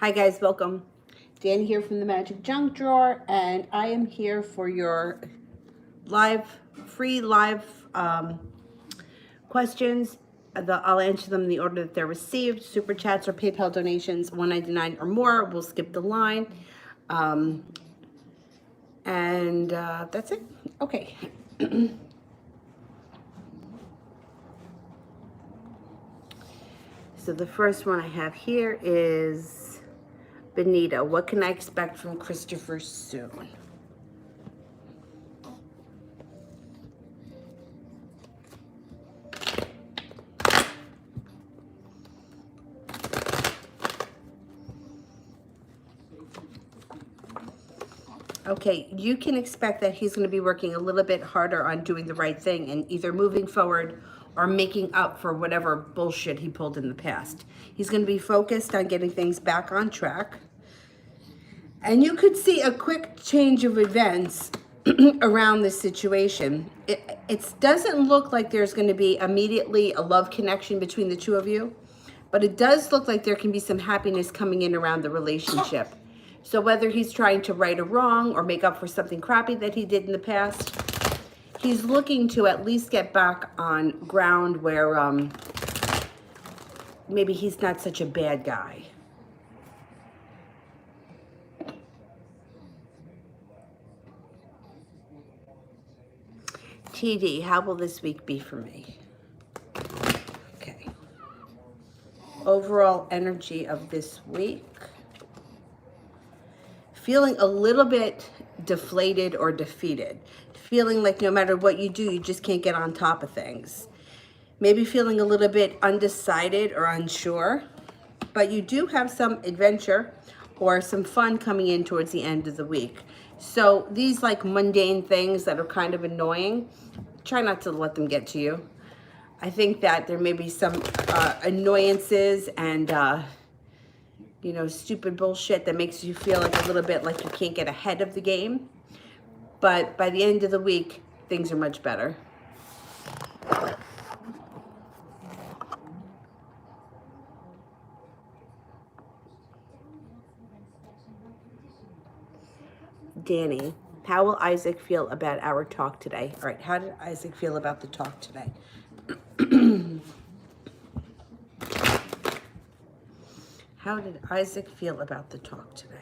Hi guys, welcome. Dan here from the Magic Junk Drawer, and I am here for your free live questions. I'll answer them in the order that they're received. Super chats or PayPal donations, $1.99 or more. We'll skip the line. And that's it. Okay. So the first one I have here is Benita. What can I expect from Christopher soon? Okay, you can expect that he's going to be working a little bit harder on doing the right thing and either moving forward or making up for whatever bullshit he pulled in the past. He's going to be focused on getting things back on track. And you could see a quick change of events around this situation. It doesn't look like there's going to be immediately a love connection between the two of you, but it does look like there can be some happiness coming in around the relationship. So whether he's trying to right a wrong or make up for something crappy that he did in the past, he's looking to at least get back on ground where maybe he's not such a bad guy. TD, how will this week be for me? Okay. Overall energy of this week. Feeling a little bit deflated or defeated. Feeling like no matter what you do, you just can't get on top of things. Maybe feeling a little bit undecided or unsure. But you do have some adventure or some fun coming in towards the end of the week. So these like mundane things that are kind of annoying, try not to let them get to you. I think that there may be some annoyances and stupid bullshit that makes you feel like a little bit like you can't get ahead of the game. But by the end of the week, things are much better. Danny, how will Isaac feel about our talk today? All right, how did Isaac feel about the talk today? How did Isaac feel about the talk today?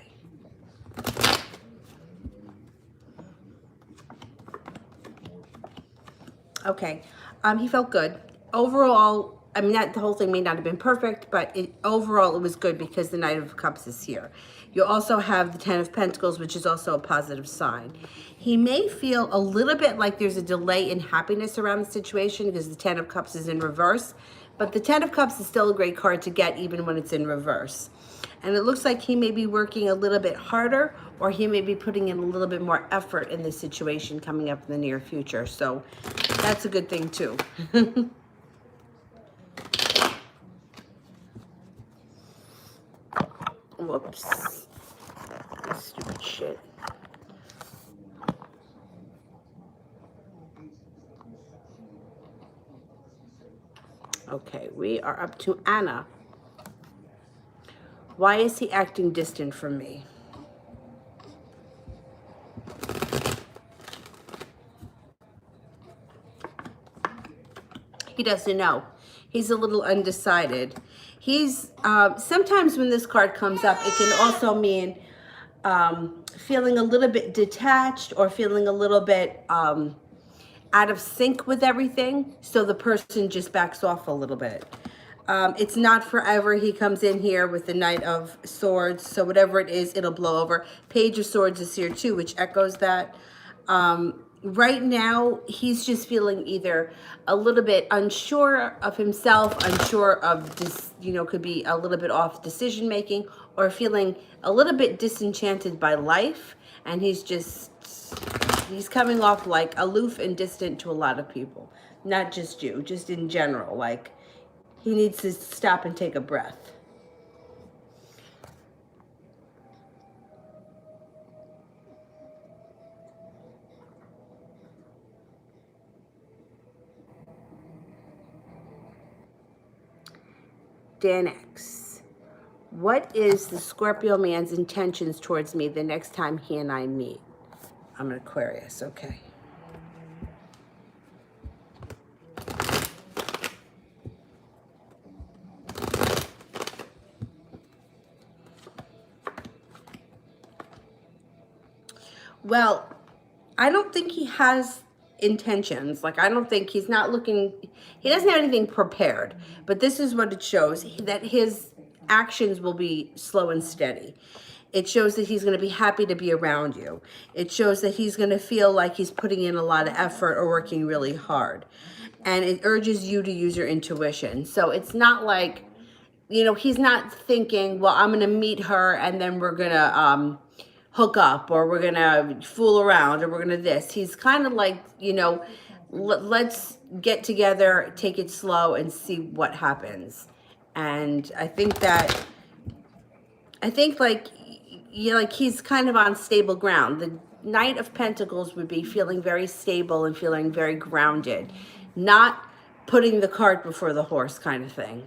Okay, he felt good. Overall, I mean, the whole thing may not have been perfect, but overall it was good because the Knight of Cups is here. You also have the Ten of Pentacles, which is also a positive sign. He may feel a little bit like there's a delay in happiness around the situation because the Ten of Cups is in reverse, but the Ten of Cups is still a great card to get even when it's in reverse. And it looks like he may be working a little bit harder, or he may be putting in a little bit more effort in this situation coming up in the near future. So that's a good thing too. Whoops. Stupid shit. Okay, we are up to Anna. Why is he acting distant from me? He doesn't know. He's a little undecided. He's sometimes when this card comes up, it can also mean feeling a little bit detached or feeling a little bit out of sync with everything. So the person just backs off a little bit. It's not forever. He comes in here with the Knight of Swords. So whatever it is, it'll blow over. Page of Swords is here too, which echoes that. Right now, he's just feeling either a little bit unsure of himself, unsure of this, could be a little bit off decision making, or feeling a little bit disenchanted by life. And he's coming off like aloof and distant to a lot of people. Not just you, just in general. Like, he needs to stop and take a breath. Dan X. What is the Scorpio man's intentions towards me the next time he and I meet? I'm an Aquarius, okay. Well, I don't think he has intentions. Like, I don't think he's not looking, he doesn't have anything prepared. But this is what it shows, that his actions will be slow and steady. It shows that he's going to be happy to be around you. It shows that he's going to feel like he's putting in a lot of effort or working really hard. And it urges you to use your intuition. So it's not like, you know, he's not thinking, well, I'm going to meet her and then we're going to hook up, or we're going to fool around, or we're going to this. He's kind of like, you know, let's get together, take it slow and see what happens. And I think like, you know, like he's kind of on stable ground. The Knight of Pentacles would be feeling very stable and feeling very grounded, not putting the cart before the horse kind of thing.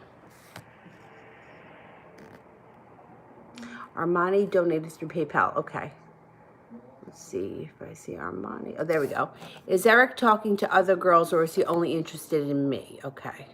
Armani donated through PayPal. Okay. Let's see if I see Armani. Oh, there we go. Is Eric talking to other girls, or is he only interested in me? Okay.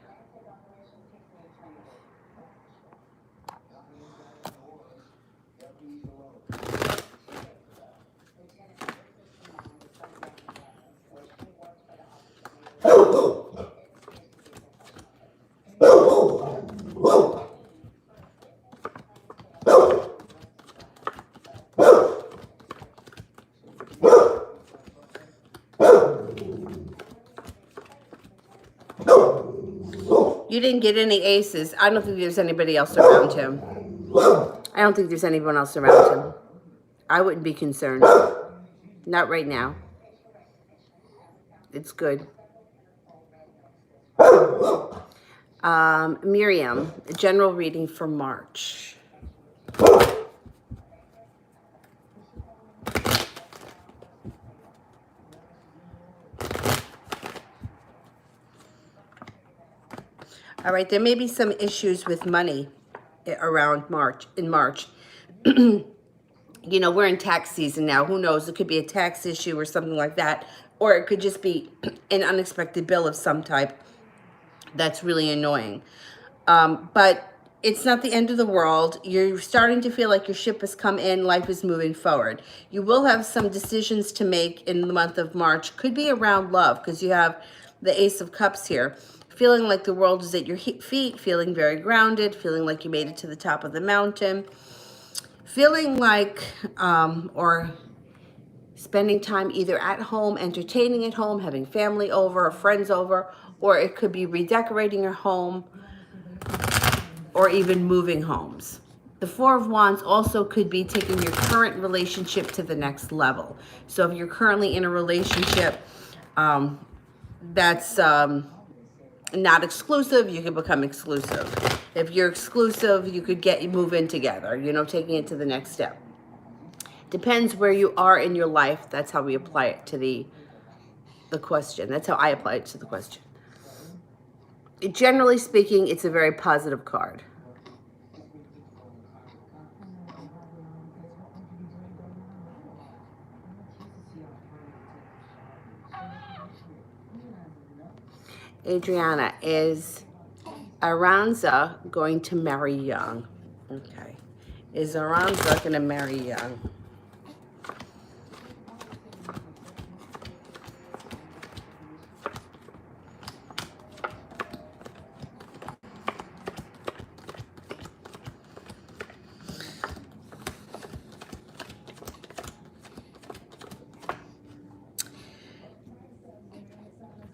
You didn't get any aces. I don't think there's anybody else around him. I don't think there's anyone else around him. I wouldn't be concerned. Not right now. It's good. Miriam, general reading for March. All right, there may be some issues with money around March, in March. You know, we're in tax season now. Who knows? It could be a tax issue or something like that. Or it could just be an unexpected bill of some type that's really annoying. But it's not the end of the world. You're starting to feel like your ship has come in. Life is moving forward. You will have some decisions to make in the month of March. Could be around love, because you have the Ace of Cups here. Feeling like the world is at your feet, feeling very grounded, feeling like you made it to the top of the mountain, feeling like, or spending time either at home, entertaining at home, having family over or friends over, or it could be redecorating your home, or even moving homes. The Four of Wands also could be taking your current relationship to the next level. So if you're currently in a relationship that's not exclusive, you can become exclusive. If you're exclusive, you could move in together, you know, taking it to the next step. Depends where you are in your life. That's how we apply it to the question. That's how I apply it to the question. Generally speaking, it's a very positive card. Adriana, is Aranza going to marry young? Okay. Is Aranza going to marry young?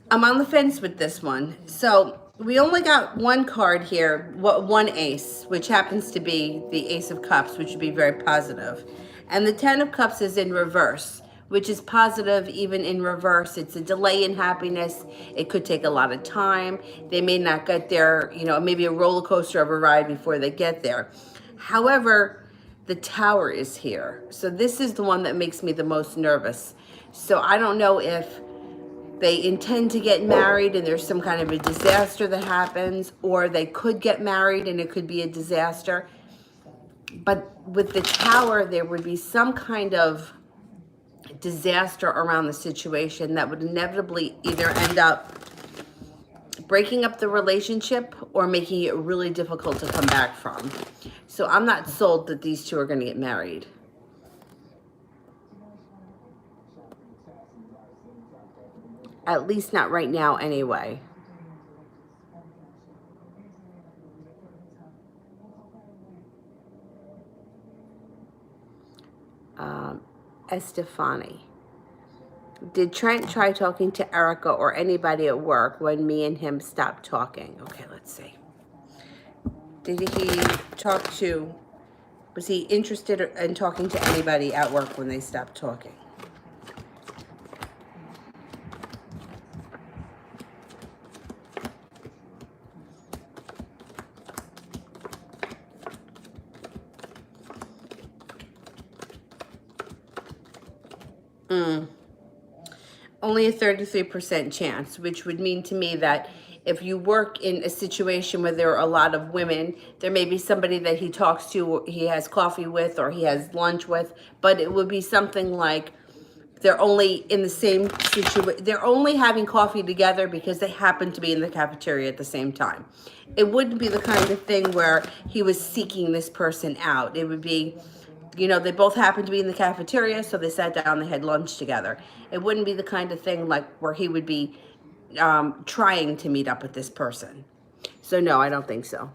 I'm on the fence with this one. So we only got one card here, one ace, which happens to be the Ace of Cups, which would be very positive. And the Ten of Cups is in reverse, which is positive even in reverse. It's a delay in happiness. It could take a lot of time. They may not get there, you know, maybe a roller coaster of a ride before they get there. However, the Tower is here. So this is the one that makes me the most nervous. So I don't know if they intend to get married and there's some kind of a disaster that happens, or they could get married and it could be a disaster. But with the Tower, there would be some kind of disaster around the situation that would inevitably either end up breaking up the relationship or making it really difficult to come back from. So I'm not sold that these two are going to get married. At least not right now anyway. Estefani. Did Trent try talking to Erica or anybody at work when me and him stopped talking? Okay, let's see. Did he talk to, was he interested in talking to anybody at work when they stopped talking? Only a 33% chance, which would mean to me that if you work in a situation where there are a lot of women, there may be somebody that he talks to, he has coffee with, or he has lunch with, but it would be something like they're only in the same situation, they're only having coffee together because they happen to be in the cafeteria at the same time. It wouldn't be the kind of thing where he was seeking this person out. It would be, you know, they both happened to be in the cafeteria, so they sat down, they had lunch together. It wouldn't be the kind of thing like where he would be trying to meet up with this person. So no, I don't think so.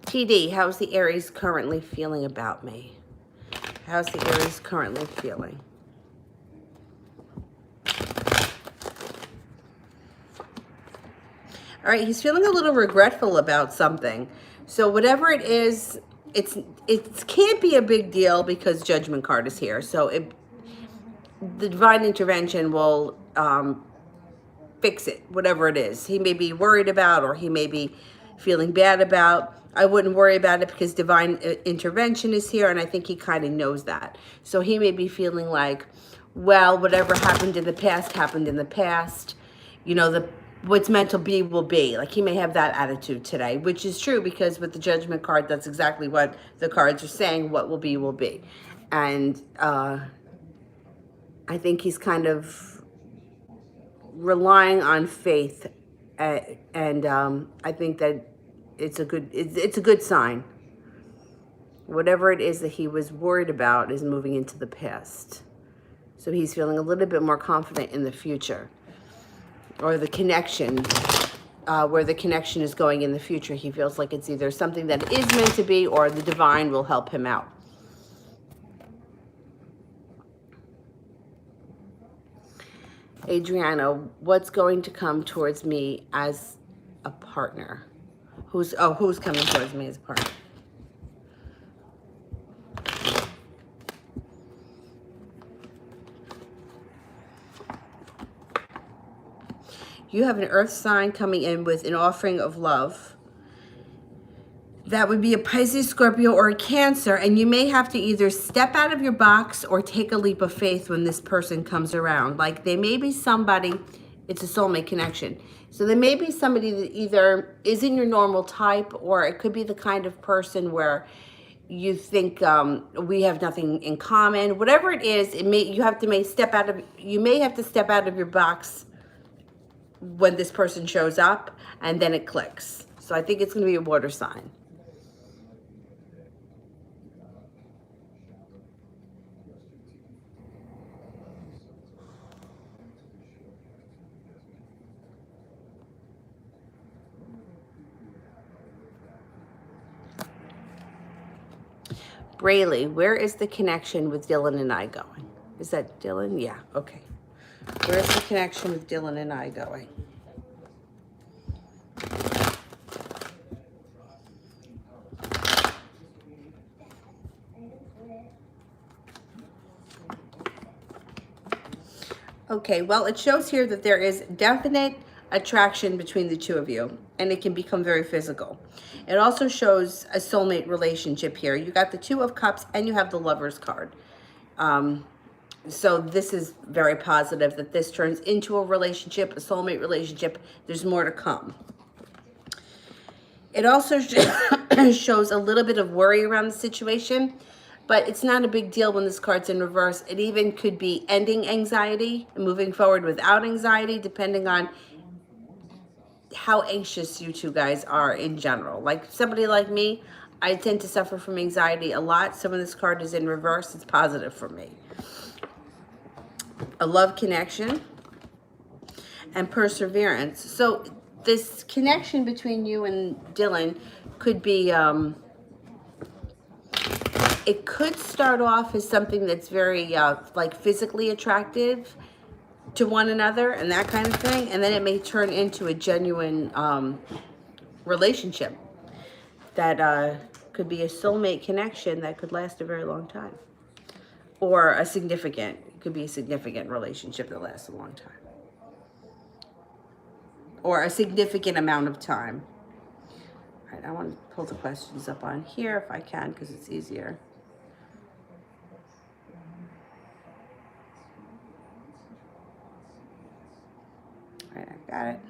TD, how's the Aries currently feeling about me? How's the Aries currently feeling? All right, he's feeling a little regretful about something. So whatever it is, it can't be a big deal because Judgment card is here. So the divine intervention will fix it, whatever it is. He may be worried about, or he may be feeling bad about. I wouldn't worry about it because divine intervention is here, and I think he kind of knows that. So he may be feeling like, well, whatever happened in the past happened in the past. You know, what's meant to be will be. Like, he may have that attitude today, which is true because with the Judgment card, that's exactly what the cards are saying. What will be will be. And I think he's kind of relying on faith, and I think that it's a good sign. Whatever it is that he was worried about is moving into the past. So he's feeling a little bit more confident in the future, or the connection, where the connection is going in the future. He feels like it's either something that is meant to be, or the divine will help him out. Adriana, what's going to come towards me as a partner? Who's coming towards me as a partner? You have an earth sign coming in with an offering of love. That would be a Pisces, Scorpio, or a Cancer, and you may have to either step out of your box or take a leap of faith when this person comes around. Like, they may be somebody, it's a soulmate connection. So there may be somebody that either isn't your normal type, or it could be the kind of person where you think we have nothing in common. Whatever it is, you may have to step out of your box when this person shows up, and then it clicks. So I think it's going to be a water sign. Braylee, where is the connection with Dylan and I going? Is that Dylan? Yeah, okay. Where's the connection with Dylan and I going? Okay, well, it shows here that there is definite attraction between the two of you, and it can become very physical. It also shows a soulmate relationship here. You got the Two of Cups and you have the Lover's card. So this is very positive that this turns into a relationship, a soulmate relationship. There's more to come. It also shows a little bit of worry around the situation, but it's not a big deal when this card's in reverse. It even could be ending anxiety and moving forward without anxiety, depending on how anxious you two guys are in general. Like somebody like me, I tend to suffer from anxiety a lot. So when this card is in reverse, it's positive for me. A love connection and perseverance. So this connection between you and Dylan could be, it could start off as something that's very like physically attractive to one another and that kind of thing. And then it may turn into a genuine relationship that could be a soulmate connection that could last a very long time. Or a significant, it could be a significant relationship that lasts a long time. Or a significant amount of time. All right, I want to pull the questions up on here if I can because it's easier. All right, I got it.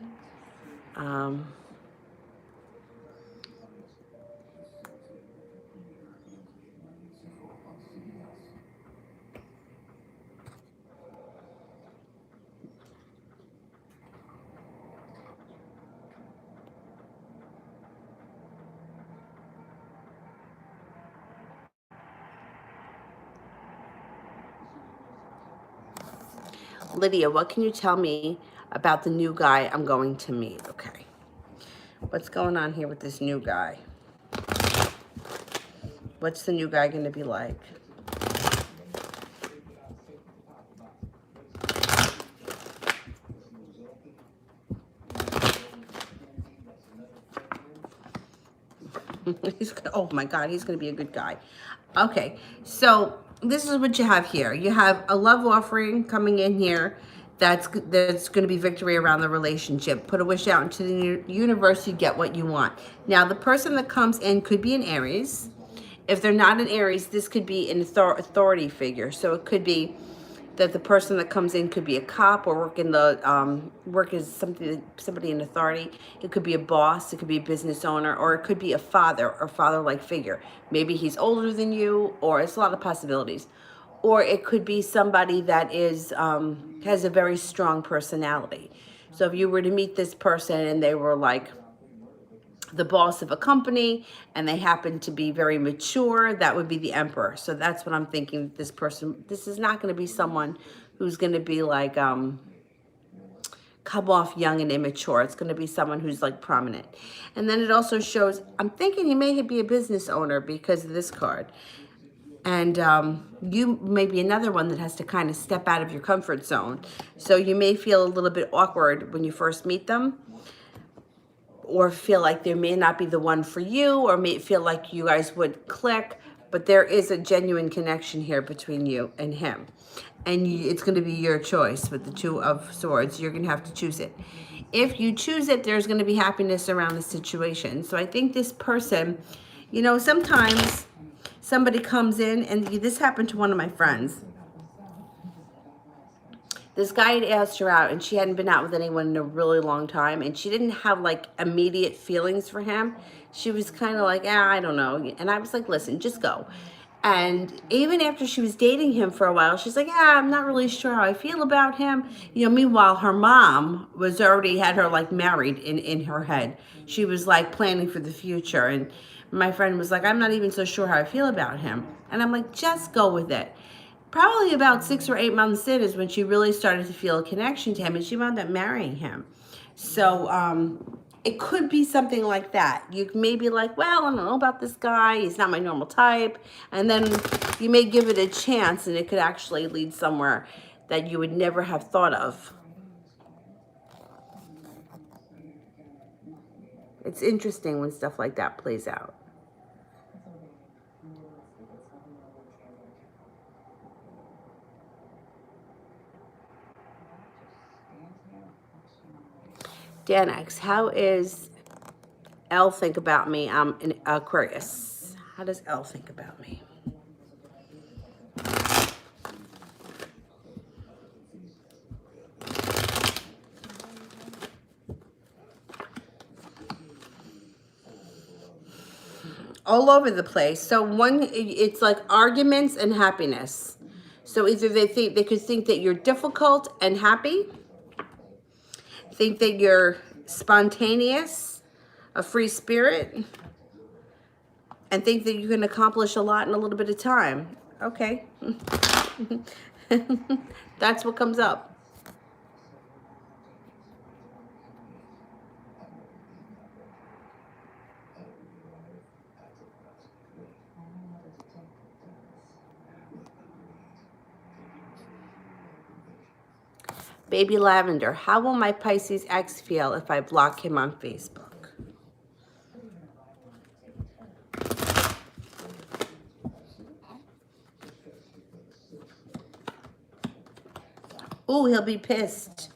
Lydia, what can you tell me about the new guy I'm going to meet? Okay. What's going on here with this new guy? What's the new guy going to be like? Oh my God, he's going to be a good guy. Okay, so this is what you have here. You have a love offering coming in here that's going to be victory around the relationship. Put a wish out into the universe, you get what you want. Now, the person that comes in could be an Aries. If they're not an Aries, this could be an authority figure. So it could be that the person that comes in could be a cop or work as somebody in authority. It could be a boss, it could be a business owner, or it could be a father or father-like figure. Maybe he's older than you, or it's a lot of possibilities. Or it could be somebody that is has a very strong personality. So if you were to meet this person and they were like the boss of a company and they happen to be very mature, that would be the emperor. So that's what I'm thinking. This person, this is not going to be someone who's going to be like come off young and immature. It's going to be someone who's like prominent. And then it also shows, I'm thinking he may be a business owner because of this card. And you may be another one that has to kind of step out of your comfort zone. So you may feel a little bit awkward when you first meet them, or feel like there may not be the one for you, or may feel like you guys would click, but there is a genuine connection here between you and him. And it's going to be your choice with the Two of Swords. You're going to have to choose it. If you choose it, there's going to be happiness around the situation. So I think this person, you know, sometimes somebody comes in, and this happened to one of my friends. This guy had asked her out and she hadn't been out with anyone in a really long time, and she didn't have like immediate feelings for him. She was kind of like, I don't know. And I was like, listen, just go. And even after she was dating him for a while, she's like, I'm not really sure how I feel about him. You know, meanwhile, her mom was already had her like married in her head. She was like planning for the future. And my friend was like, I'm not even so sure how I feel about him. And I'm like, just go with it. Probably about 6 or 8 months in is when she really started to feel a connection to him, and she wound up marrying him. So it could be something like that. You may be like, well, I don't know about this guy. He's not my normal type. And then you may give it a chance, and it could actually lead somewhere that you would never have thought of. It's interesting when stuff like that plays out. Dan X, how is Elle think about me? I'm an Aquarius. How does Elle think about me? all over the place. So it's like arguments and happiness. So either they could think that you're difficult and happy, think that you're spontaneous, a free spirit, and think that you can accomplish a lot in a little bit of time. Okay. That's what comes up. Baby Lavender, how will my Pisces ex feel if I block him on Facebook? Oh, he'll be pissed.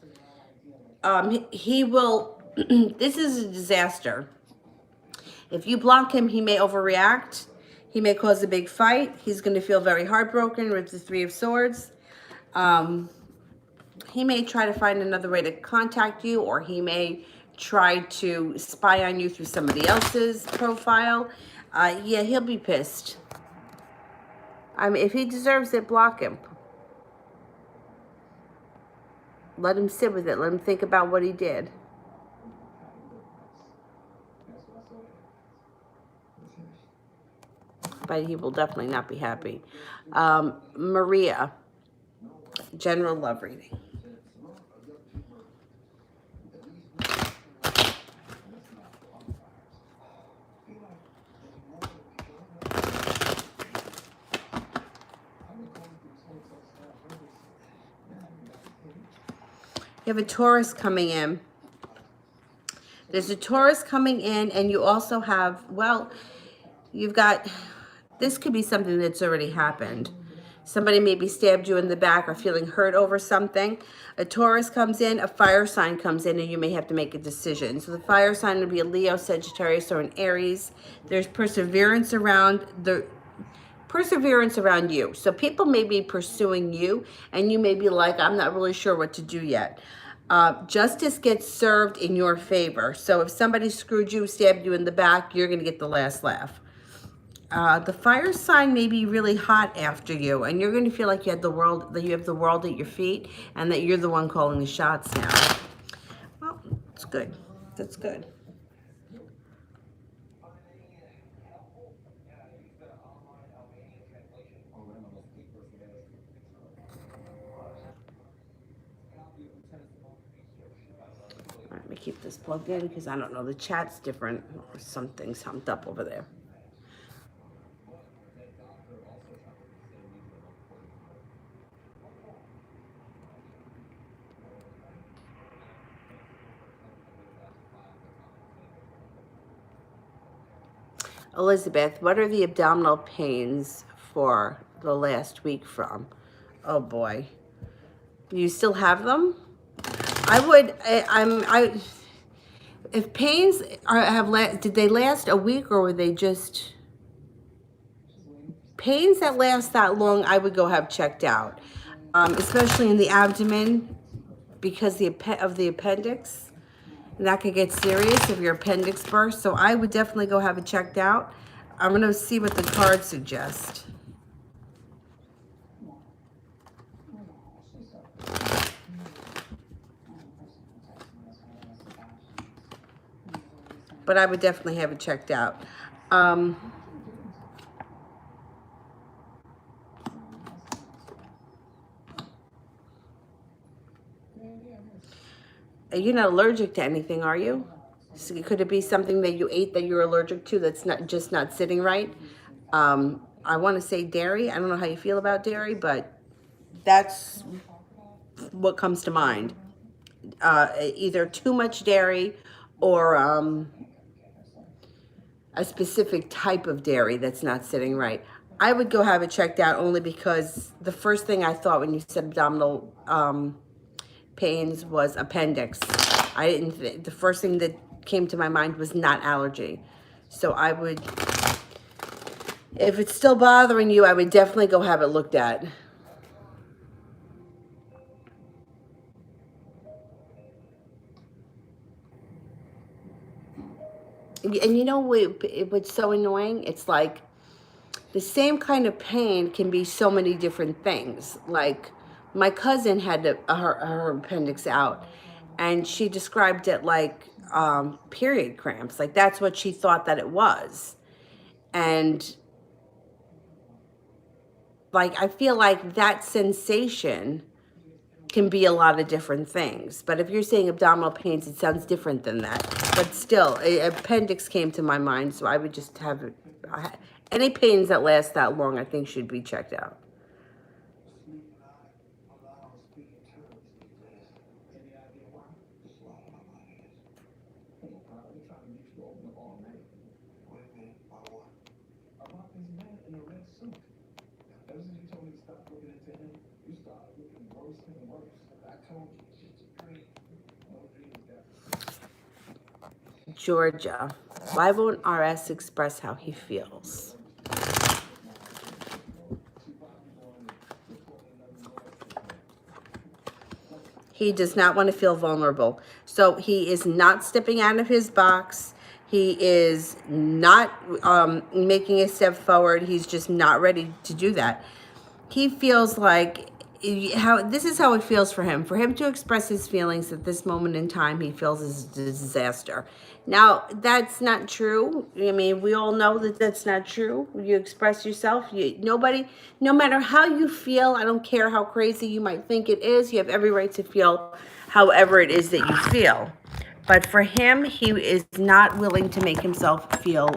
He will, this is a disaster. If you block him, he may overreact. He may cause a big fight. He's going to feel very heartbroken with the Three of Swords. He may try to find another way to contact you, or he may try to spy on you through somebody else's profile. Yeah, he'll be pissed. I mean, if he deserves it, block him. Let him sit with it. Let him think about what he did. But he will definitely not be happy. Maria, general love reading. You have a Taurus coming in. There's a Taurus coming in, and you also have, well, you've got, this could be something that's already happened. Somebody maybe stabbed you in the back or feeling hurt over something. A Taurus comes in, a fire sign comes in, and you may have to make a decision. So the fire sign would be a Leo, Sagittarius, or an Aries. There's perseverance around you. So people may be pursuing you, and you may be like, I'm not really sure what to do yet. Justice gets served in your favor. So if somebody screwed you, stabbed you in the back, you're going to get the last laugh. The fire sign may be really hot after you, and you're going to feel like you have the world at your feet, and that you're the one calling the shots now. Well, it's good. That's good. Let me keep this plugged in because I don't know, the chat's different, or something's humped up over there. Elizabeth, what are the abdominal pains for the last week from? Oh boy. You still have them? If pains did they last a week, or were they just pains that last that long? I would go have checked out, especially in the abdomen, because of the appendix. And that could get serious if your appendix bursts. So I would definitely go have it checked out. I'm going to see what the cards suggest. But I would definitely have it checked out. You're not allergic to anything, are you? So could it be something that you ate that you're allergic to that's not sitting right? I want to say dairy. I don't know how you feel about dairy, but that's what comes to mind. Either too much dairy, or a specific type of dairy that's not sitting right. I would go have it checked out, only because the first thing I thought when you said abdominal pains was appendix. The first thing that came to my mind was not allergy. So I would, if it's still bothering you, I would definitely go have it looked at. And you know what's so annoying? It's like the same kind of pain can be so many different things. Like my cousin had her appendix out, and she described it like period cramps. Like that's what she thought that it was. And like I feel like that sensation can be a lot of different things. But if you're saying abdominal pains, it sounds different than that. But still, appendix came to my mind, so I would just have it. Any pains that last that long, I think should be checked out. Georgia, why won't RS express how he feels? He does not want to feel vulnerable. So he is not stepping out of his box. He is not making a step forward. He's just not ready to do that. He feels like this is how it feels for him. For him to express his feelings at this moment in time, he feels is a disaster. Now, that's not true. I mean, we all know that that's not true. You express yourself. Nobody, no matter how you feel, I don't care how crazy you might think it is, you have every right to feel however it is that you feel. But for him, he is not willing to make himself feel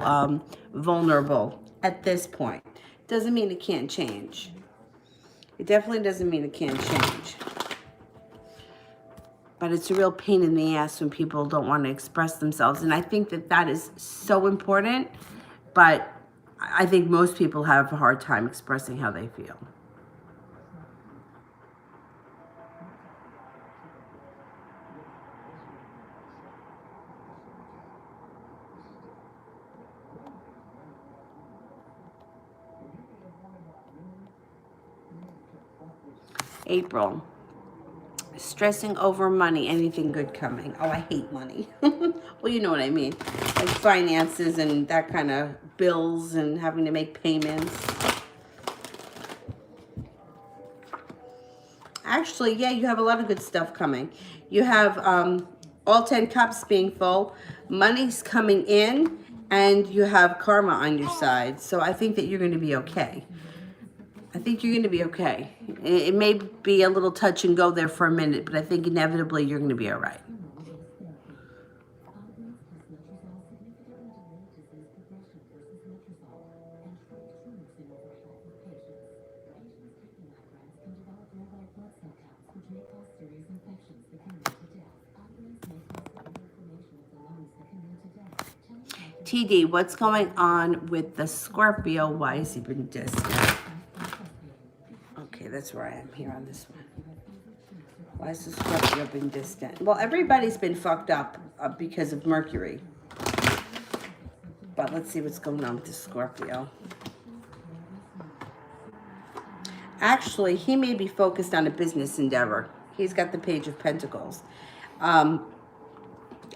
vulnerable at this point. Doesn't mean it can't change. It definitely doesn't mean it can't change. But it's a real pain in the ass when people don't want to express themselves. And I think that that is so important. But I think most people have a hard time expressing how they feel. April. Stressing over money, anything good coming. Oh, I hate money. Well, you know what I mean. Like finances and that kind of bills and having to make payments. Actually, yeah, you have a lot of good stuff coming. You have all 10 cups being full. Money's coming in, and you have karma on your side. So I think that you're going to be okay. I think you're going to be okay. It may be a little touch and go there for a minute, but I think inevitably you're going to be all right. TD, what's going on with the Scorpio? Why has he been distant? Okay, that's where I am here on this one. Why has the Scorpio been distant? Well, everybody's been fucked up because of Mercury. But let's see what's going on with the Scorpio. Actually, he may be focused on a business endeavor. He's got the Page of Pentacles.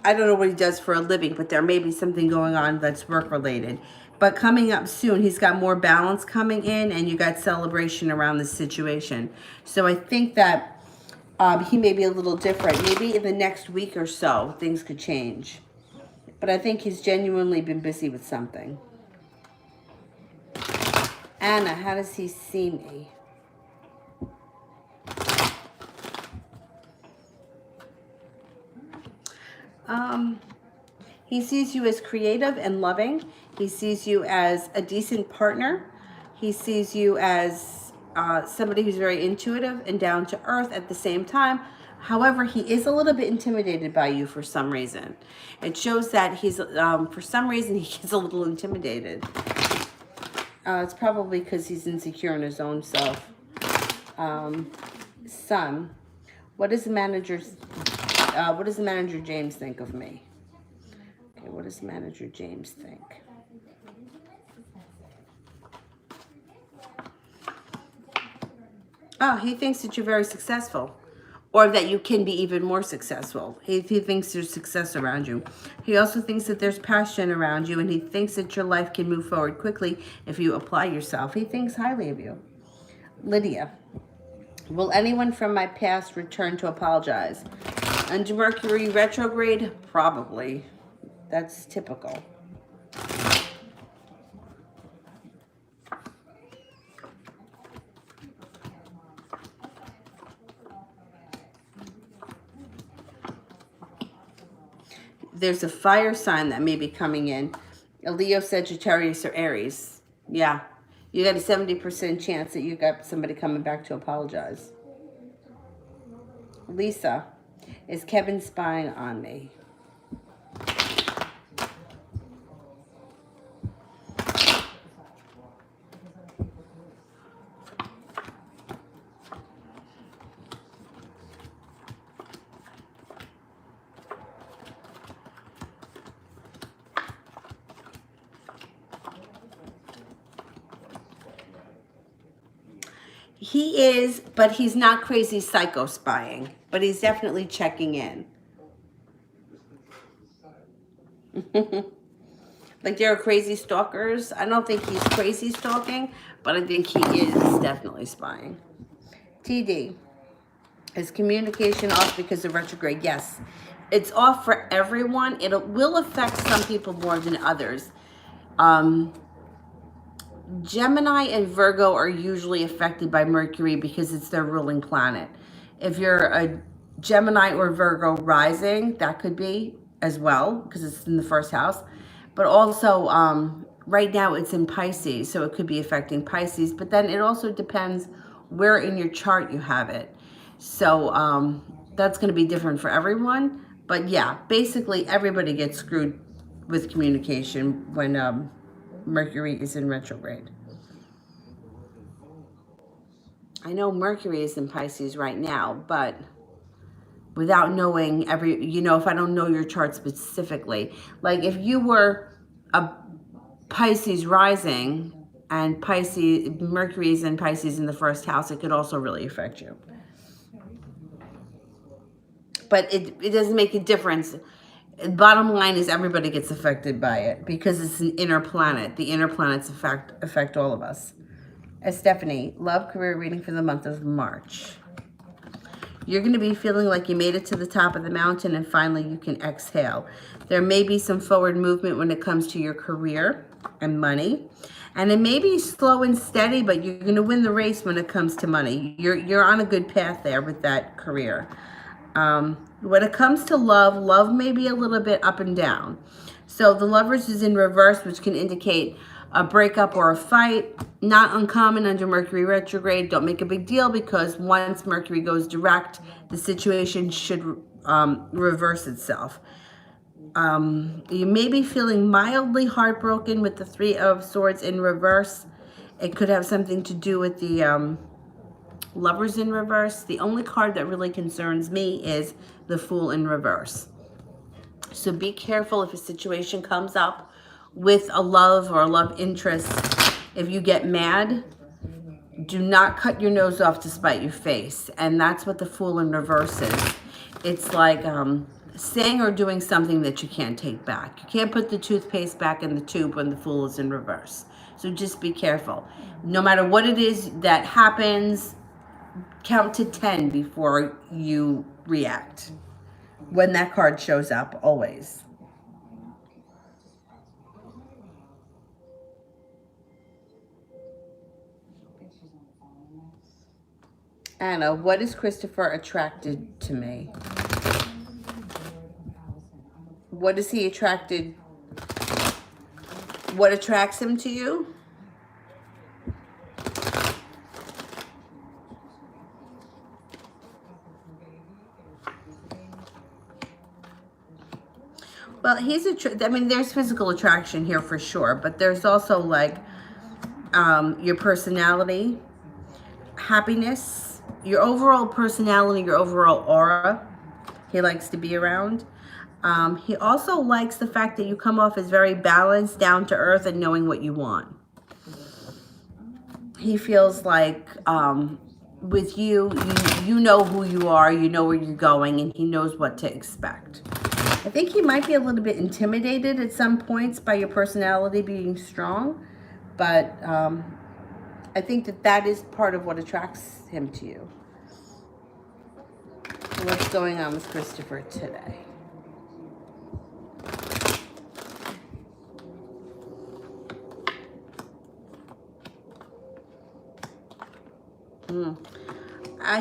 I don't know what he does for a living, but there may be something going on that's work-related. But coming up soon, he's got more balance coming in, and you got celebration around this situation. So I think that he may be a little different. Maybe in the next week or so, things could change. But I think he's genuinely been busy with something. Anna, how does he see me? He sees you as creative and loving. He sees you as a decent partner. He sees you as somebody who's very intuitive and down to earth at the same time. However, he is a little bit intimidated by you for some reason. It shows that he's, for some reason, he gets a little intimidated. It's probably because he's insecure in his own self. Sun, what does the manager James think of me? Okay, what does manager James think? Oh, he thinks that you're very successful. or that you can be even more successful. He thinks there's success around you. He also thinks that there's passion around you, and he thinks that your life can move forward quickly if you apply yourself. He thinks highly of you. Lydia, will anyone from my past return to apologize? Under Mercury retrograde? Probably. That's typical. There's a fire sign that may be coming in. A Leo, Sagittarius, or Aries. Yeah. You got a 70% chance that you got somebody coming back to apologize. Lisa, is Kevin spying on me? He is, but he's not crazy psycho spying. But he's definitely checking in. Like there are crazy stalkers. I don't think he's crazy stalking, but I think he is definitely spying. TD, is communication off because of retrograde? Yes. It's off for everyone. It will affect some people more than others. Gemini and Virgo are usually affected by Mercury because it's their ruling planet. If you're a Gemini or Virgo rising, that could be as well because it's in the first house. But also, right now it's in Pisces, so it could be affecting Pisces. But then it also depends where in your chart you have it. So that's going to be different for everyone. But yeah, basically everybody gets screwed with communication when Mercury is in retrograde. I know Mercury is in Pisces right now, but without knowing if I don't know your chart specifically, like if you were a Pisces rising and Mercury is in Pisces in the first house, it could also really affect you. But it doesn't make a difference. Bottom line is everybody gets affected by it because it's an inner planet. The inner planets affect all of us. Stephanie, love career reading for the month of March. You're going to be feeling like you made it to the top of the mountain and finally you can exhale. There may be some forward movement when it comes to your career and money. And it may be slow and steady, but you're going to win the race when it comes to money. You're on a good path there with that career. When it comes to love may be a little bit up and down. So the Lovers is in reverse, which can indicate a breakup or a fight. Not uncommon under Mercury retrograde. Don't make a big deal because once Mercury goes direct, the situation should reverse itself. You may be feeling mildly heartbroken with the Three of Swords in reverse. It could have something to do with the Lovers in reverse. The only card that really concerns me is the Fool in reverse. So be careful if a situation comes up with a love or a love interest. If you get mad, do not cut your nose off to spite your face. And that's what the Fool in reverse is. It's like saying or doing something that you can't take back. You can't put the toothpaste back in the tube when the Fool is in reverse. So just be careful. No matter what it is that happens, count to 10 before you react. When that card shows up, always. Anna, what is Christopher attracted to me? What is he attracted? What attracts him to you? Well, I mean, there's physical attraction here for sure, but there's also like your personality, happiness, your overall personality, your overall aura. He likes to be around. He also likes the fact that you come off as very balanced, down to earth, and knowing what you want. He feels like with you, you know who you are, you know where you're going, and he knows what to expect. I think he might be a little bit intimidated at some points by your personality being strong, but I think that is part of what attracts him to you. What's going on with Christopher today?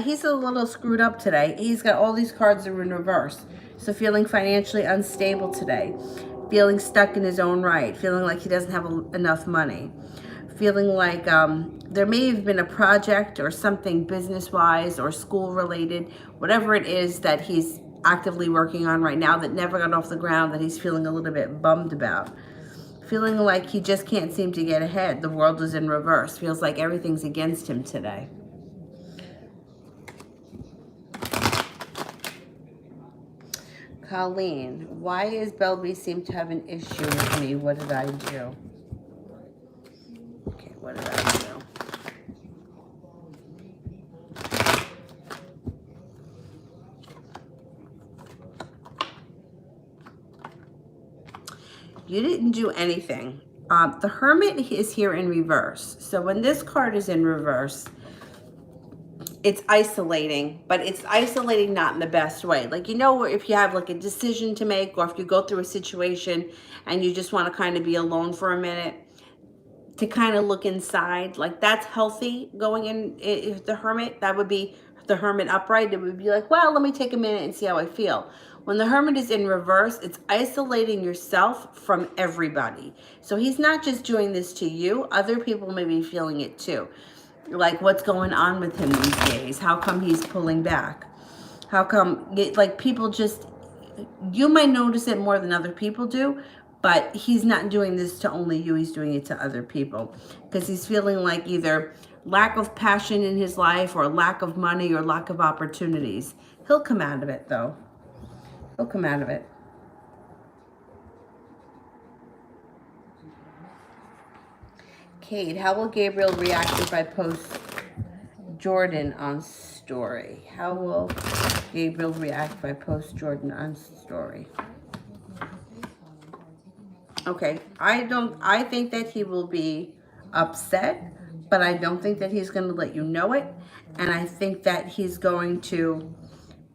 He's a little screwed up today. He's got all these cards that are in reverse. So feeling financially unstable today. Feeling stuck in his own right. Feeling like he doesn't have enough money. Feeling like there may have been a project or something business-wise or school-related, whatever it is that he's actively working on right now that never got off the ground, that he's feeling a little bit bummed about. Feeling like he just can't seem to get ahead. The world is in reverse. Feels like everything's against him today. Colleen, why is Belby seem to have an issue with me? What did I do? Okay, what did I do? You didn't do anything. The Hermit is here in reverse. So when this card is in reverse, it's isolating, but it's isolating not in the best way. Like, you know, if you have like a decision to make, or if you go through a situation and you just want to kind of be alone for a minute to kind of look inside, like that's healthy going in. If the Hermit, that would be the Hermit upright. It would be like, well, let me take a minute and see how I feel. When the Hermit is in reverse, it's isolating yourself from everybody. So he's not just doing this to you. Other people may be feeling it too. Like, what's going on with him these days? How come he's pulling back? How come, like, people just, you might notice it more than other people do, but he's not doing this to only you. He's doing it to other people because he's feeling like either lack of passion in his life or lack of money or lack of opportunities. He'll come out of it, though. He'll come out of it. Kate, how will Gabriel react if I post Jordan on story? How will Gabriel react if I post Jordan on story? Okay, I think that he will be upset, but I don't think that he's going to let you know it. And I think that he's going to,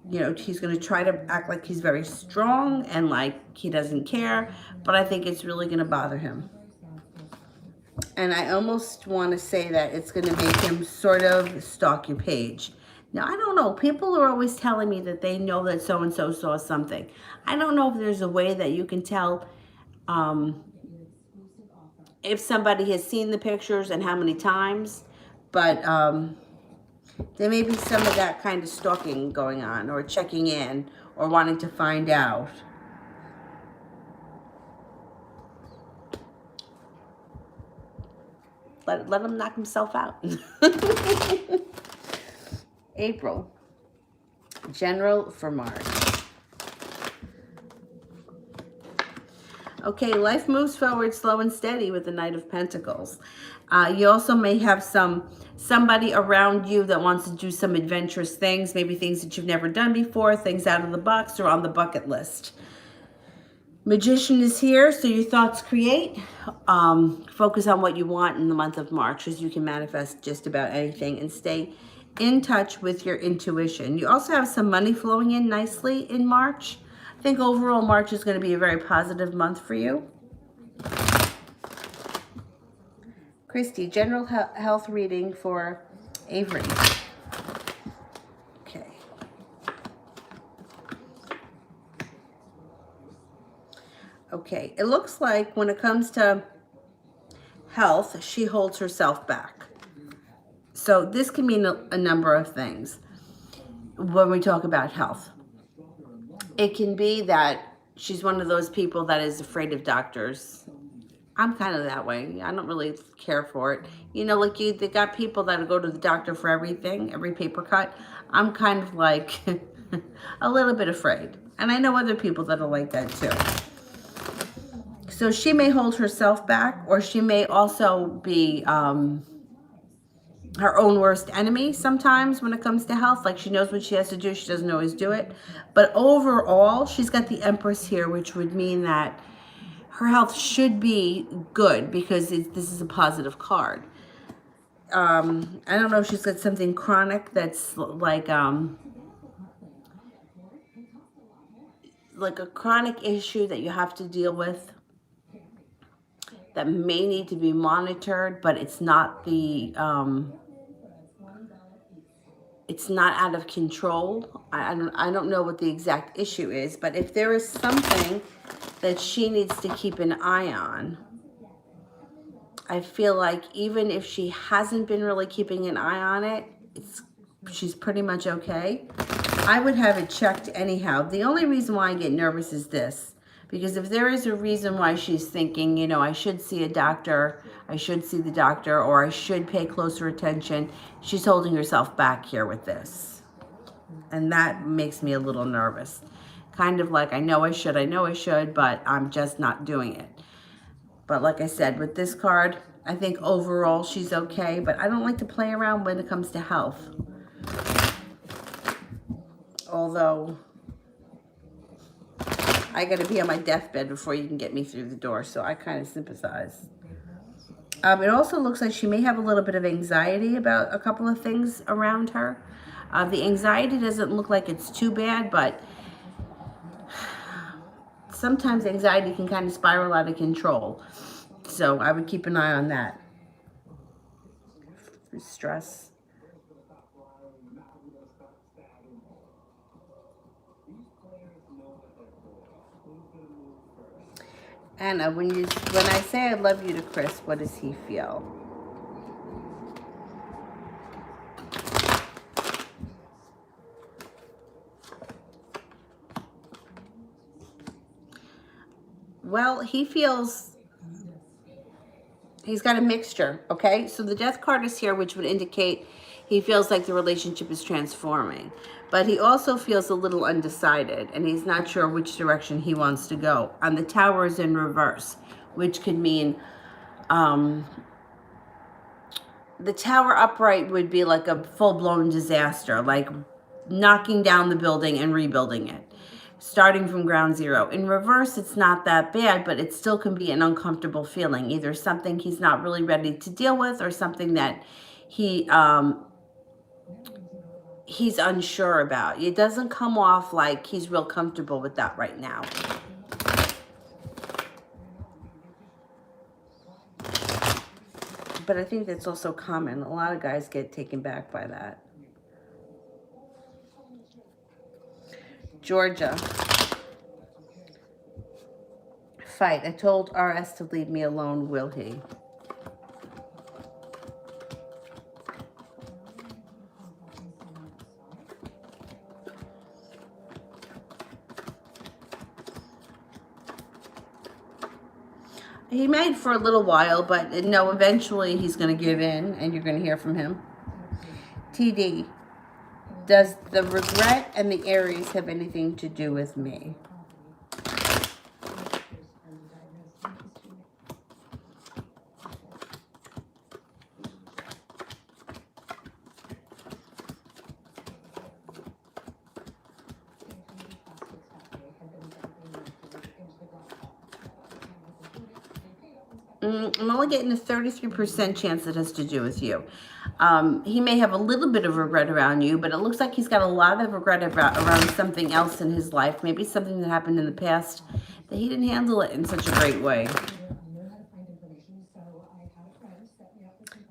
you know, he's going to try to act like he's very strong and like he doesn't care. But I think it's really going to bother him. And I almost want to say that it's going to make him sort of stalk your page. Now, I don't know. People are always telling me that they know that so-and-so saw something. I don't know if there's a way that you can tell if somebody has seen the pictures and how many times. But there may be some of that kind of stalking going on, or checking in, or wanting to find out. Let him knock himself out. April. General for March. Okay, life moves forward slow and steady with the Knight of Pentacles. You also may have somebody around you that wants to do some adventurous things, maybe things that you've never done before, things out of the box or on the bucket list. Magician is here, so your thoughts create. Focus on what you want in the month of March, because you can manifest just about anything, and stay in touch with your intuition. You also have some money flowing in nicely in March. I think overall March is going to be a very positive month for you. Christy, general health reading for Avery. Okay, it looks like when it comes to health, she holds herself back. So this can mean a number of things when we talk about health. It can be that she's one of those people that is afraid of doctors. I'm kind of that way. I don't really care for it. You know, like they got people that go to the doctor for everything, every paper cut. I'm kind of like a little bit afraid. And I know other people that are like that too. So she may hold herself back, or she may also be her own worst enemy sometimes when it comes to health. Like, she knows what she has to do. She doesn't always do it. But overall, she's got the Empress here, which would mean that her health should be good because this is a positive card. I don't know if she's got something chronic that's like a chronic issue that you have to deal with that may need to be monitored, but it's not it's not out of control. I don't know what the exact issue is, but if there is something that she needs to keep an eye on, I feel like even if she hasn't been really keeping an eye on it, she's pretty much okay. I would have it checked anyhow. The only reason why I get nervous is this, because if there is a reason why she's thinking, you know, I should see a doctor, I should see the doctor, or I should pay closer attention, she's holding herself back here with this. And that makes me a little nervous. Kind of like, I know I should, but I'm just not doing it. But like I said, with this card, I think overall she's okay, but I don't like to play around when it comes to health. Although, I got to be on my deathbed before you can get me through the door, so I kind of sympathize. It also looks like she may have a little bit of anxiety about a couple of things around her. The anxiety doesn't look like it's too bad, but sometimes anxiety can kind of spiral out of control. So I would keep an eye on that. Stress. Anna, when I say I love you to Chris, what does he feel? Well, he feels he's got a mixture, okay? So the death card is here, which would indicate he feels like the relationship is transforming. But he also feels a little undecided, and he's not sure which direction he wants to go. And the Tower is in reverse, which could mean the Tower upright would be like a full-blown disaster, like knocking down the building and rebuilding it, starting from ground zero. In reverse, it's not that bad, but it still can be an uncomfortable feeling, either something he's not really ready to deal with or something that he's unsure about. It doesn't come off like he's real comfortable with that right now. But I think that's also common. A lot of guys get taken back by that. Georgia. Fight. I told RS to leave me alone, will he? He might for a little while, but no, eventually he's going to give in and you're going to hear from him. TD. Does the regret and the Aries have anything to do with me? I'm only getting a 33% chance it has to do with you. He may have a little bit of regret around you, but it looks like he's got a lot of regret around something else in his life. Maybe something that happened in the past that he didn't handle it in such a great way.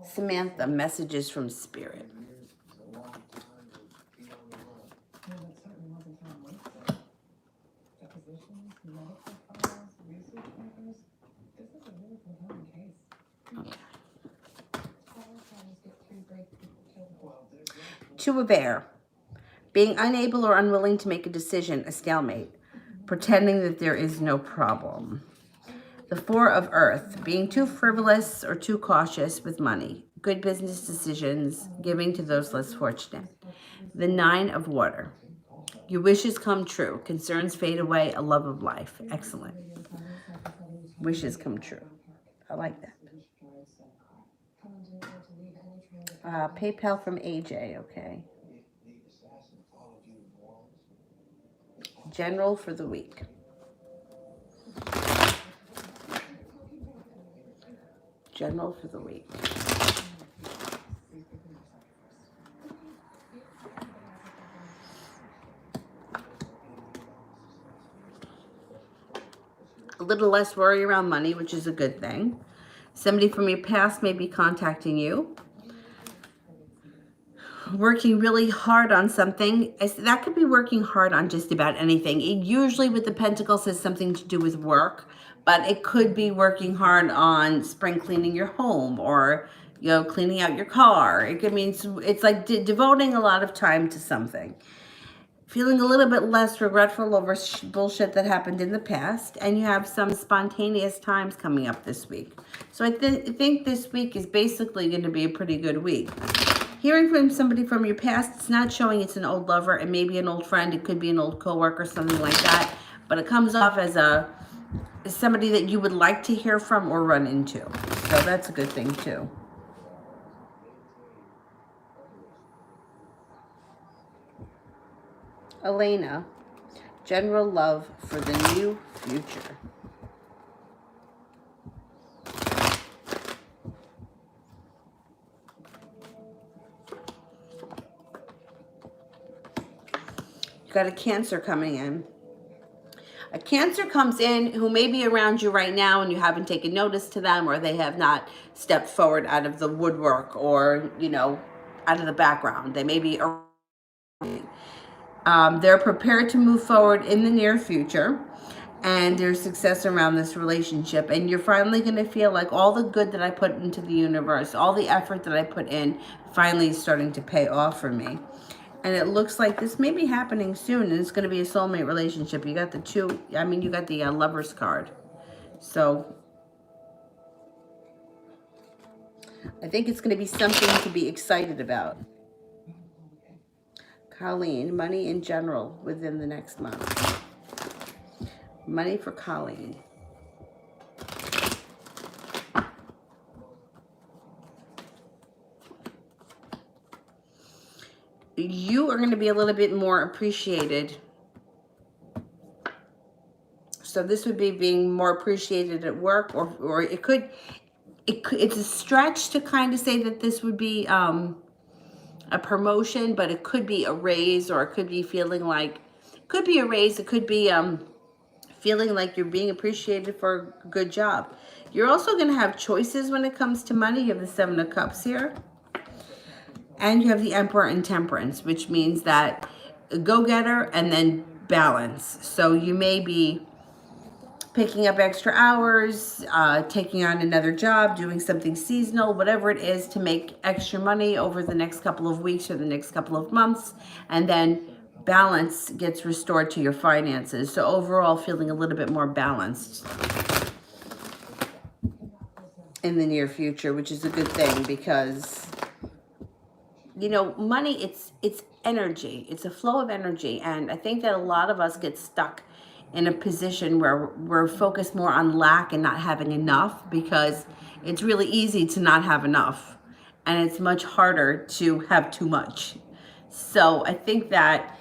Samantha, messages from Spirit. To a bear. Being unable or unwilling to make a decision, a stalemate. Pretending that there is no problem. The Four of Earth. Being too frivolous or too cautious with money. Good business decisions. Giving to those less fortunate. The Nine of Water. Your wishes come true. Concerns fade away. A love of life. Excellent. Wishes come true. I like that. PayPal from AJ, okay. General for the week. General for the week. A little less worry around money, which is a good thing. Somebody from your past may be contacting you. Working really hard on something. That could be working hard on just about anything. It usually with the Pentacles has something to do with work, but it could be working hard on spring cleaning your home, or cleaning out your car. It could mean it's like devoting a lot of time to something. Feeling a little bit less regretful over bullshit that happened in the past, and you have some spontaneous times coming up this week. So I think this week is basically going to be a pretty good week. Hearing from somebody from your past, it's not showing it's an old lover. It may be an old friend. It could be an old coworker, something like that. But it comes off as somebody that you would like to hear from or run into. So that's a good thing too. Elena, general love for the new future. You got a Cancer coming in. A Cancer comes in who may be around you right now and you haven't taken notice to them, or they have not stepped forward out of the woodwork, or, out of the background. They may be around. They're prepared to move forward in the near future, and there's success around this relationship, and you're finally going to feel like all the good that I put into the universe, all the effort that I put in, finally is starting to pay off for me. And it looks like this may be happening soon, and it's going to be a soulmate relationship. You got the you got the Lovers card. So I think it's going to be something to be excited about. Colleen, money in general within the next month. Money for Colleen. You are going to be a little bit more appreciated. So this would be being more appreciated at work, or it's a stretch to kind of say that this would be a promotion, but it could be a raise, or it could be feeling like, it could be a raise, it could be feeling like you're being appreciated for a good job. You're also going to have choices when it comes to money. You have the Seven of Cups here. And you have the Emperor and Temperance, which means that go-getter and then balance. So you may be picking up extra hours, taking on another job, doing something seasonal, whatever it is, to make extra money over the next couple of weeks or the next couple of months. And then balance gets restored to your finances. So overall, feeling a little bit more balanced in the near future, which is a good thing, because money, it's energy. It's a flow of energy. And I think that a lot of us get stuck in a position where we're focused more on lack and not having enough, because it's really easy to not have enough. And it's much harder to have too much. So I think that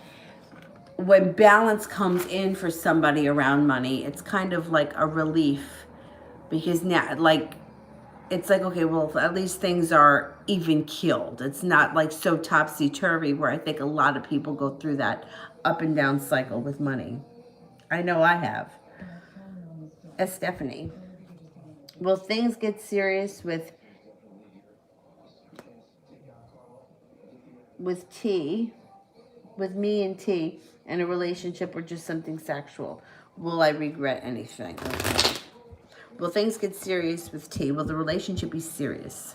when balance comes in for somebody around money, it's kind of like a relief, because now, it's like, okay, well, at least things are even keeled. It's not like so topsy-turvy, where I think a lot of people go through that up and down cycle with money. I know I have. Stephanie, will things get serious with T, with me and T, in a relationship, or just something sexual? Will I regret anything? Okay. Will things get serious with T? Will the relationship be serious?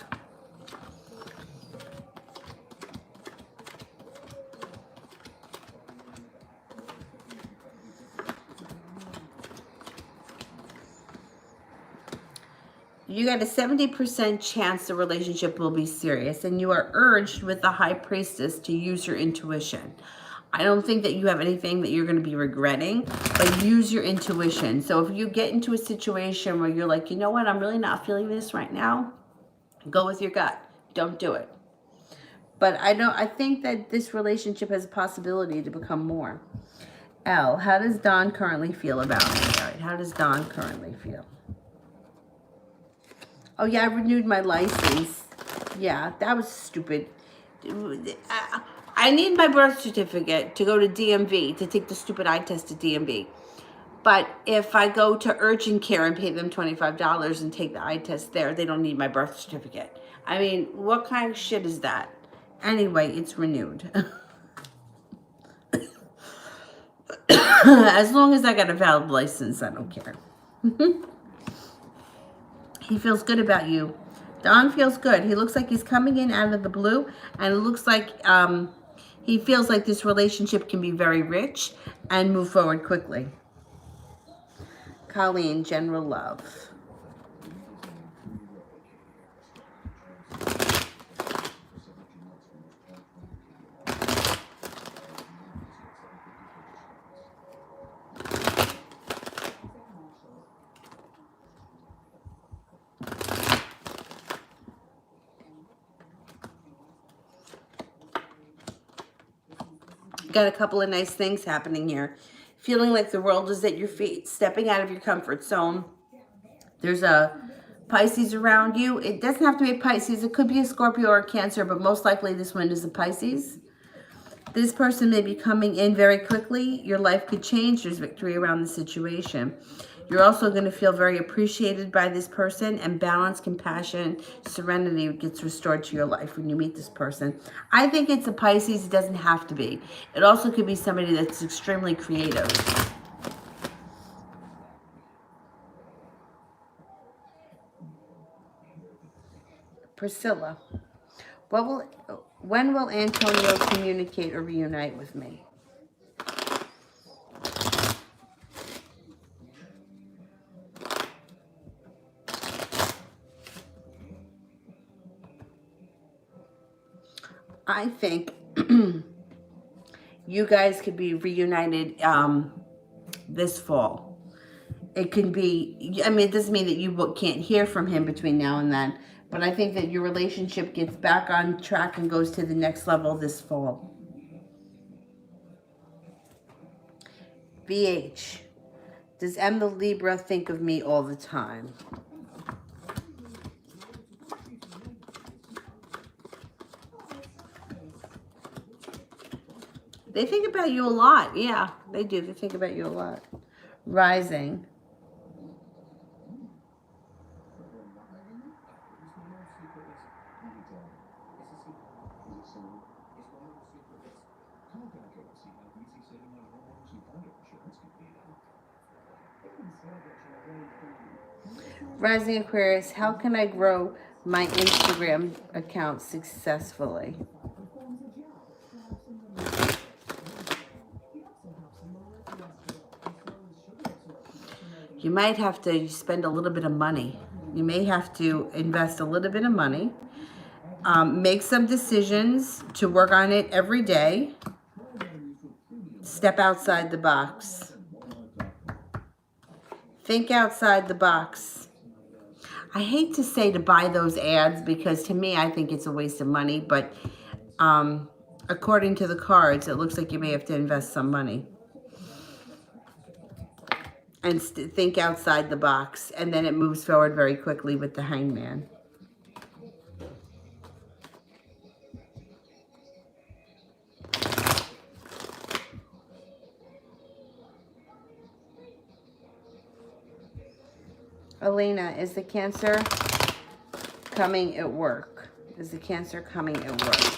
You got a 70% chance the relationship will be serious, and you are urged with the High Priestess to use your intuition. I don't think that you have anything that you're going to be regretting, but use your intuition. So if you get into a situation where you're like, you know what, I'm really not feeling this right now, go with your gut. Don't do it. But I think that this relationship has a possibility to become more. L, how does Don currently feel about me? All right, how does Don currently feel? Oh yeah, I renewed my license. Yeah, that was stupid. I need my birth certificate to go to DMV to take the stupid eye test at DMV. But if I go to urgent care and pay them $25 and take the eye test there, they don't need my birth certificate. I mean, what kind of shit is that? Anyway, it's renewed. As long as I got a valid license, I don't care. He feels good about you. Don feels good. He looks like he's coming in out of the blue, and it looks like he feels like this relationship can be very rich and move forward quickly. Colleen, general love. Got a couple of nice things happening here. Feeling like the world is at your feet, stepping out of your comfort zone. There's a Pisces around you. It doesn't have to be a Pisces. It could be a Scorpio or a Cancer, but most likely this one is a Pisces. This person may be coming in very quickly. Your life could change. There's victory around the situation. You're also going to feel very appreciated by this person, and balance, compassion, serenity gets restored to your life when you meet this person. I think it's a Pisces. It doesn't have to be. It also could be somebody that's extremely creative. Priscilla, when will Antonio communicate or reunite with me? I think you guys could be reunited this fall. It can be, I mean, it doesn't mean that you can't hear from him between now and then, but I think that your relationship gets back on track and goes to the next level this fall. BH, does M the Libra think of me all the time? They think about you a lot. Yeah, they do. They think about you a lot. Rising. Rising Aquarius, how can I grow my Instagram account successfully? You might have to spend a little bit of money. You may have to invest a little bit of money. Make some decisions to work on it every day. Step outside the box. Think outside the box. I hate to say to buy those ads because to me, I think it's a waste of money. But according to the cards, it looks like you may have to invest some money. And think outside the box. And then it moves forward very quickly with the Hangman. Elena, is the Cancer coming at work? Is the Cancer coming at work?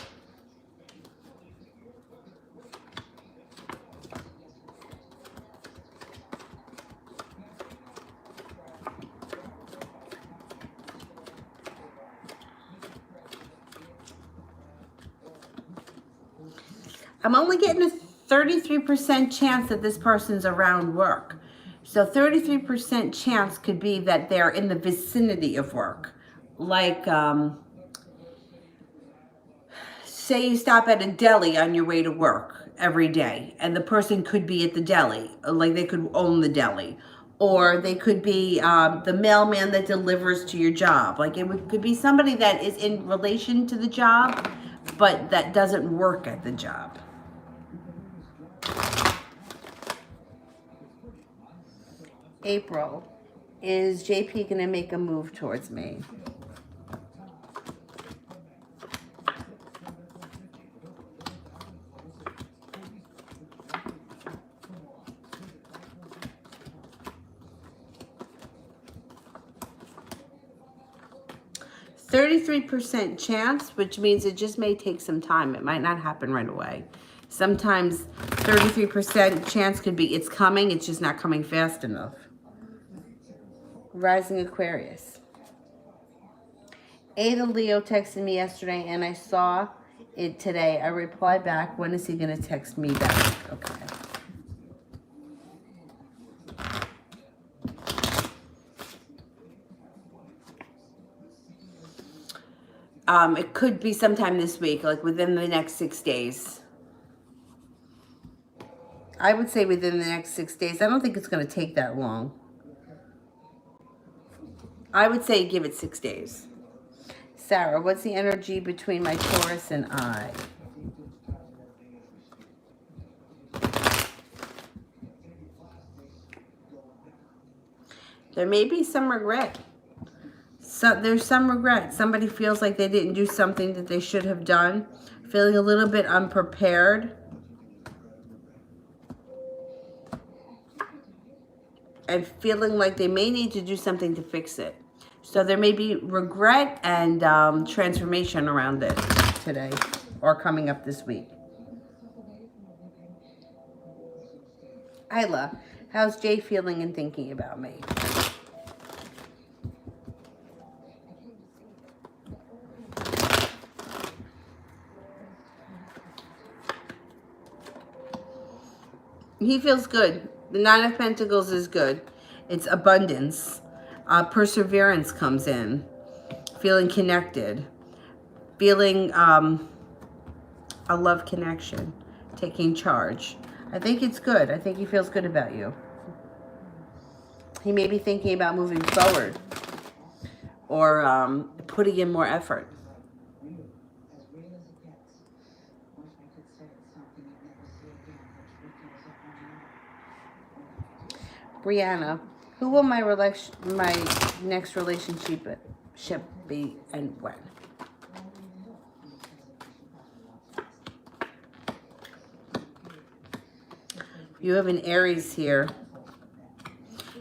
I'm only getting a 33% chance that this person's around work. So 33% chance could be that they're in the vicinity of work. Like, say you stop at a deli on your way to work every day, and the person could be at the deli, like they could own the deli. Or they could be the mailman that delivers to your job. Like could be somebody that is in relation to the job, but that doesn't work at the job. April, is JP going to make a move towards me? %33% chance, which means it just may take some time. It might not happen right away. Sometimes 33% chance could be it's coming, it's just not coming fast enough. Rising Aquarius. Ada Leo texted me yesterday and I saw it today. I replied back, when is he going to text me back? Okay. It could be sometime this week, like within the next 6 days. I would say within the next 6 days. I don't think it's going to take that long. I would say give it 6 days. Sarah, what's the energy between my Taurus and I? There may be some regret. So there's some regret. Somebody feels like they didn't do something that they should have done. Feeling a little bit unprepared. And feeling like they may need to do something to fix it. So there may be regret and transformation around it today or coming up this week. Isla, how's Jay feeling and thinking about me? He feels good. The Nine of Pentacles is good. It's abundance. Perseverance comes in. Feeling connected. Feeling a love connection. Taking charge. I think it's good. I think he feels good about you. He may be thinking about moving forward. Or putting in more effort. Brianna, who will my next relationship be and when? You have an Aries here.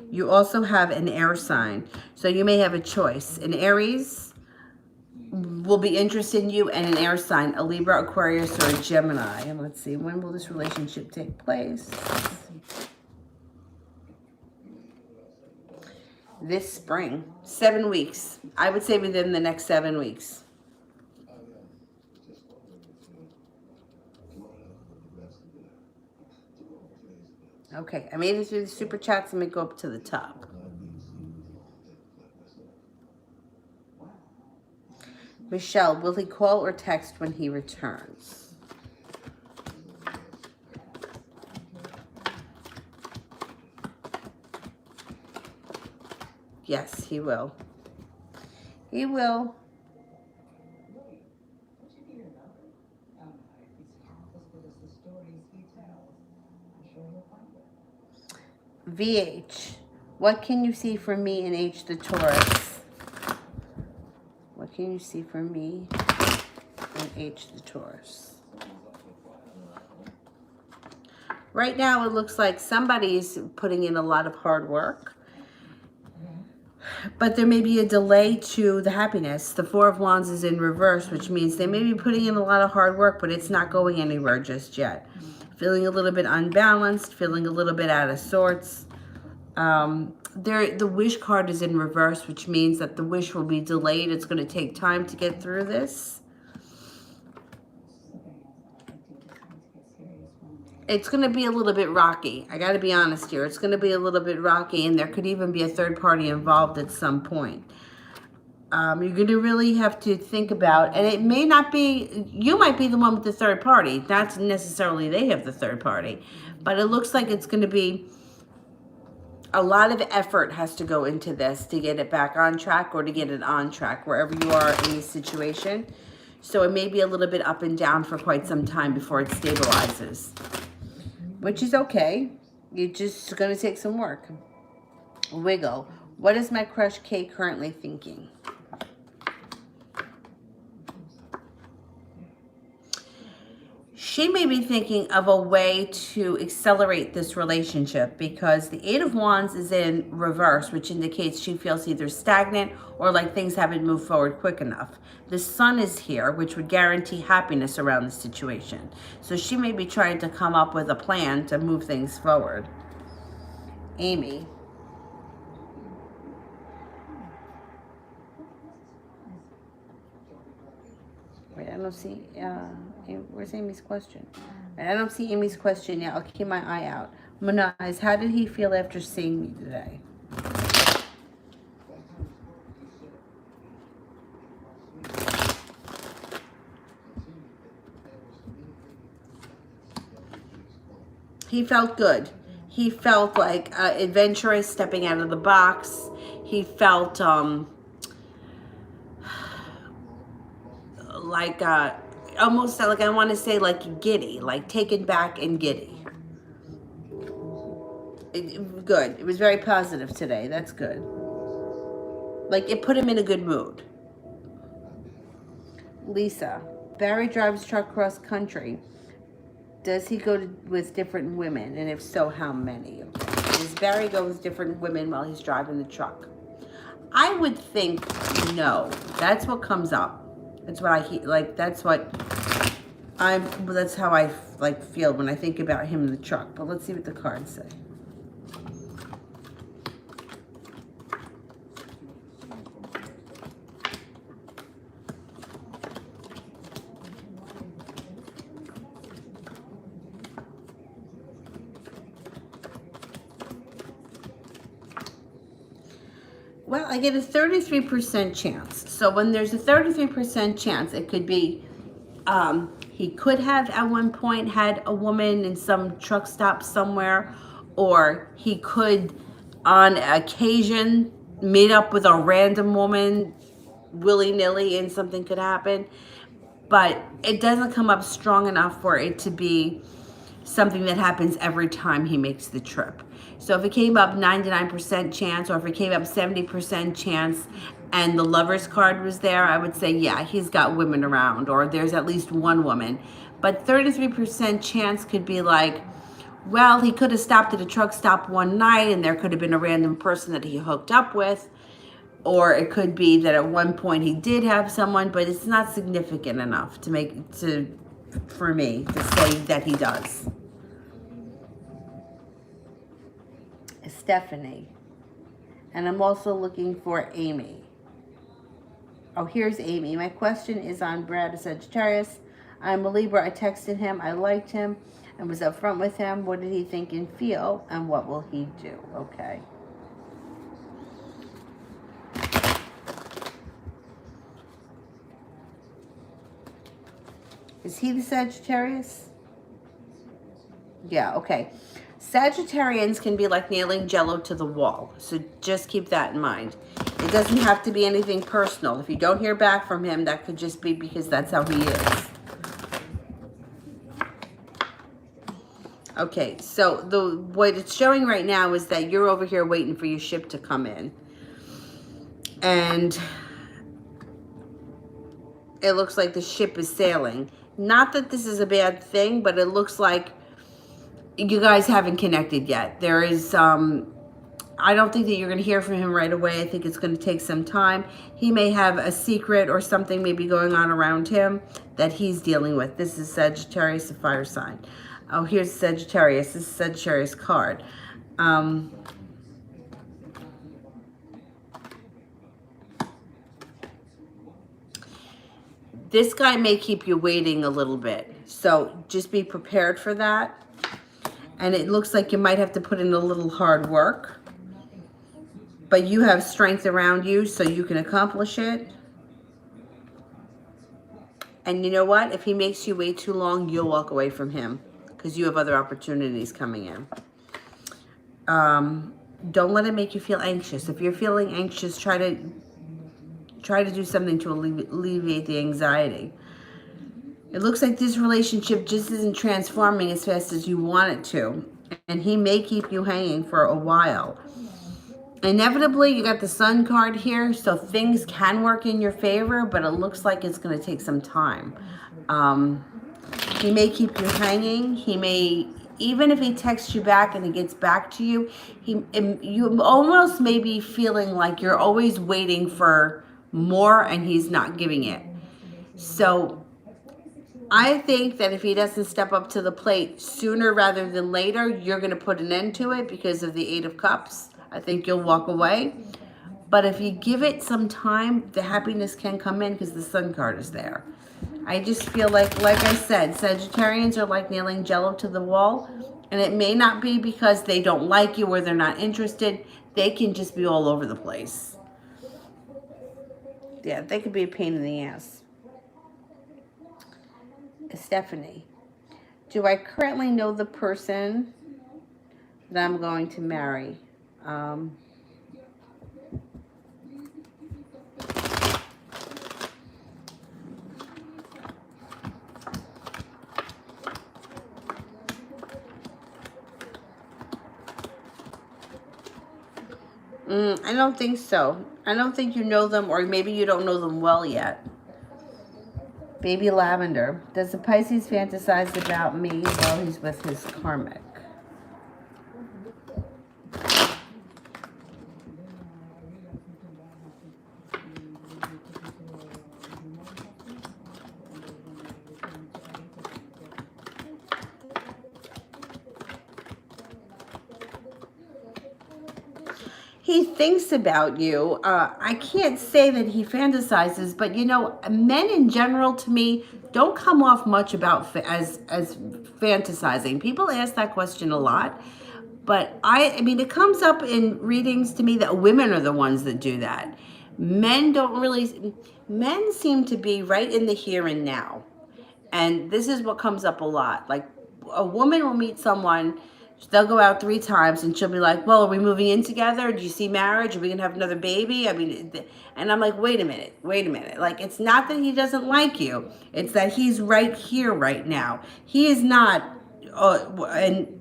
You also have an air sign. So you may have a choice. An Aries will be interested in you, and an air sign, a Libra, Aquarius, or a Gemini. And let's see, when will this relationship take place? This spring. 7 weeks. I would say within the next 7 weeks. Okay, I made it through the super chats. Let me go up to the top. Michelle, will he call or text when he returns? Yes, he will. He will. VH, what can you see for me in H the Taurus? What can you see for me in H the Taurus? Right now it looks like somebody's putting in a lot of hard work. But there may be a delay to the happiness. The Four of Wands is in reverse, which means they may be putting in a lot of hard work, but it's not going anywhere just yet. Feeling a little bit unbalanced, feeling a little bit out of sorts. The wish card is in reverse, which means that the wish will be delayed. It's going to take time to get through this. It's going to be a little bit rocky. I got to be honest here. It's going to be a little bit rocky, and there could even be a third party involved at some point. You're going to really have to think about, and it may not be, you might be the one with the third party. Not necessarily they have the third party, but it looks like it's going to be a lot of effort has to go into this to get it back on track or to get it on track wherever you are in this situation. So it may be a little bit up and down for quite some time before it stabilizes, which is okay. You're just going to take some work. Wiggle. What is my crush Kay currently thinking? She may be thinking of a way to accelerate this relationship because the Eight of Wands is in reverse, which indicates she feels either stagnant or like things haven't moved forward quick enough. The Sun is here, which would guarantee happiness around the situation. So she may be trying to come up with a plan to move things forward. Amy. Wait, I don't see, where's Amy's question? I don't see Amy's question yet. I'll keep my eye out. Manaz, how did he feel after seeing me today? He felt good. He felt like adventurous, stepping out of the box. He felt like almost like, I want to say like giddy, like taken back and giddy. Good. It was very positive today. That's good. Like it put him in a good mood. Lisa. Barry drives truck cross country. Does he go with different women? And if so, how many? Okay. Does Barry go with different women while he's driving the truck? I would think no. That's what comes up. That's what I like. That's how I like feel when I think about him in the truck. But let's see what the cards say. Well, I get a 33% chance. So when there's a 33% chance, it could be he could have at one point had a woman in some truck stop somewhere, or he could on occasion meet up with a random woman willy-nilly and something could happen. But it doesn't come up strong enough for it to be something that happens every time he makes the trip. So if it came up 99% chance, or if it came up 70% chance and the Lover's card was there, I would say, yeah, he's got women around, or there's at least one woman. But 33% chance could be like, well, he could have stopped at a truck stop one night and there could have been a random person that he hooked up with. Or it could be that at one point he did have someone, but it's not significant enough for me to say that he does. Stephanie. And I'm also looking for Amy. Oh, here's Amy. My question is on Brad, Sagittarius. I'm a Libra. I texted him. I liked him and was upfront with him. What did he think and feel? And what will he do? Okay. Is he the Sagittarius? Yeah, okay. Sagittarians can be like nailing Jello to the wall. So just keep that in mind. It doesn't have to be anything personal. If you don't hear back from him, that could just be because that's how he is. Okay, so what it's showing right now is that you're over here waiting for your ship to come in. And it looks like the ship is sailing. Not that this is a bad thing, but it looks like you guys haven't connected yet. There is, I don't think that you're going to hear from him right away. I think it's going to take some time. He may have a secret or something maybe going on around him that he's dealing with. This is Sagittarius, a fire sign. Oh, here's Sagittarius. This is Sagittarius card. This guy may keep you waiting a little bit. So just be prepared for that. And it looks like you might have to put in a little hard work. But you have strength around you so you can accomplish it. And you know what? If he makes you wait too long, you'll walk away from him because you have other opportunities coming in. Don't let it make you feel anxious. If you're feeling anxious, try to do something to alleviate the anxiety. It looks like this relationship just isn't transforming as fast as you want it to. And he may keep you hanging for a while. Inevitably, you got the Sun card here, so things can work in your favor, but it looks like it's going to take some time. He may keep you hanging. He may, even if he texts you back and he gets back to you, you almost may be feeling like you're always waiting for more and he's not giving it. So I think that if he doesn't step up to the plate sooner rather than later, you're going to put an end to it because of the Eight of Cups. I think you'll walk away. But if you give it some time, the happiness can come in because the Sun card is there. I just feel like I said, Sagittarians are like nailing Jello to the wall. And it may not be because they don't like you or they're not interested. They can just be all over the place. Yeah, they could be a pain in the ass. Stephanie, do I currently know the person that I'm going to marry? I don't think so. I don't think you know them, or maybe you don't know them well yet. Baby Lavender. Does the Pisces fantasize about me while he's with his karmic? He thinks about you. I can't say that he fantasizes, but you know, men in general to me don't come off much about as fantasizing. People ask that question a lot, but I mean, it comes up in readings to me that women are the ones that do that. Men don't really. Men seem to be right in the here and now, and this is what comes up a lot. Like a woman will meet someone. They'll go out 3 times and she'll be like, well, are we moving in together? Do you see marriage? Are we going to have another baby? I mean, and I'm like, wait a minute. Like, it's not that he doesn't like you. It's that he's right here right now. He is not, and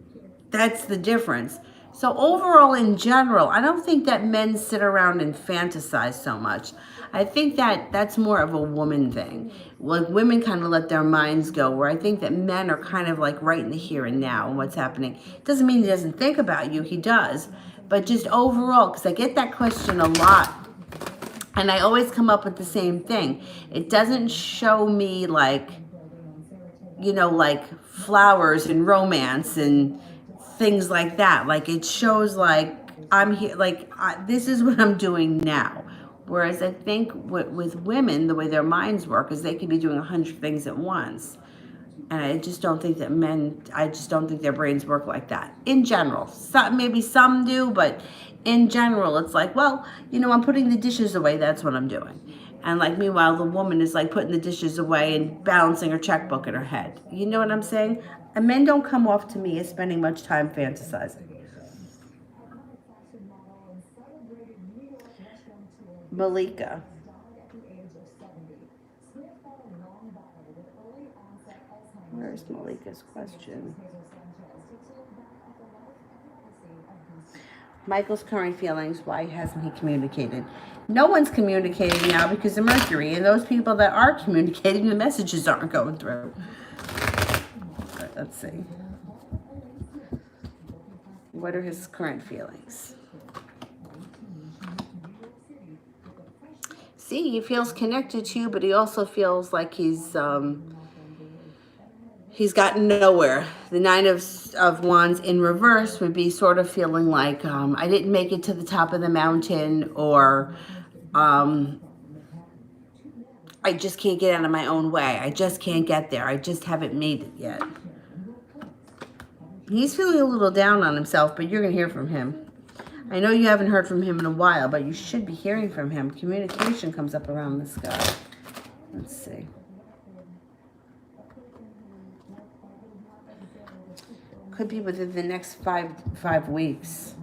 that's the difference. So overall, in general, I don't think that men sit around and fantasize so much. I think that that's more of a woman thing. Like women kind of let their minds go, where I think that men are kind of like right in the here and now and what's happening. Doesn't mean he doesn't think about you, he does. But just overall, because I get that question a lot, and I always come up with the same thing. It doesn't show me like, you know, like flowers and romance and things like that. Like it shows like I'm here, like this is what I'm doing now. Whereas I think with women, the way their minds work is they can be doing 100 things at once. And I just don't think that men, I just don't think their brains work like that. In general, maybe some do, but in general, it's like, well, you know, I'm putting the dishes away. That's what I'm doing. And like, meanwhile, the woman is like putting the dishes away and balancing her checkbook in her head. You know what I'm saying? And men don't come off to me as spending much time fantasizing. Malika. Where's Malika's question? Michael's current feelings, why hasn't he communicated? No one's communicating now because of Mercury, and those people that are communicating, the messages aren't going through. But let's see. What are his current feelings? See, he feels connected to you, but he also feels like he's gotten nowhere. The Nine of Wands in reverse would be sort of feeling like I didn't make it to the top of the mountain, or I just can't get out of my own way. I just can't get there. I just haven't made it yet. He's feeling a little down on himself, but you're going to hear from him. I know you haven't heard from him in a while, but you should be hearing from him. Communication comes up around this guy. Let's see. Could be within the next five weeks.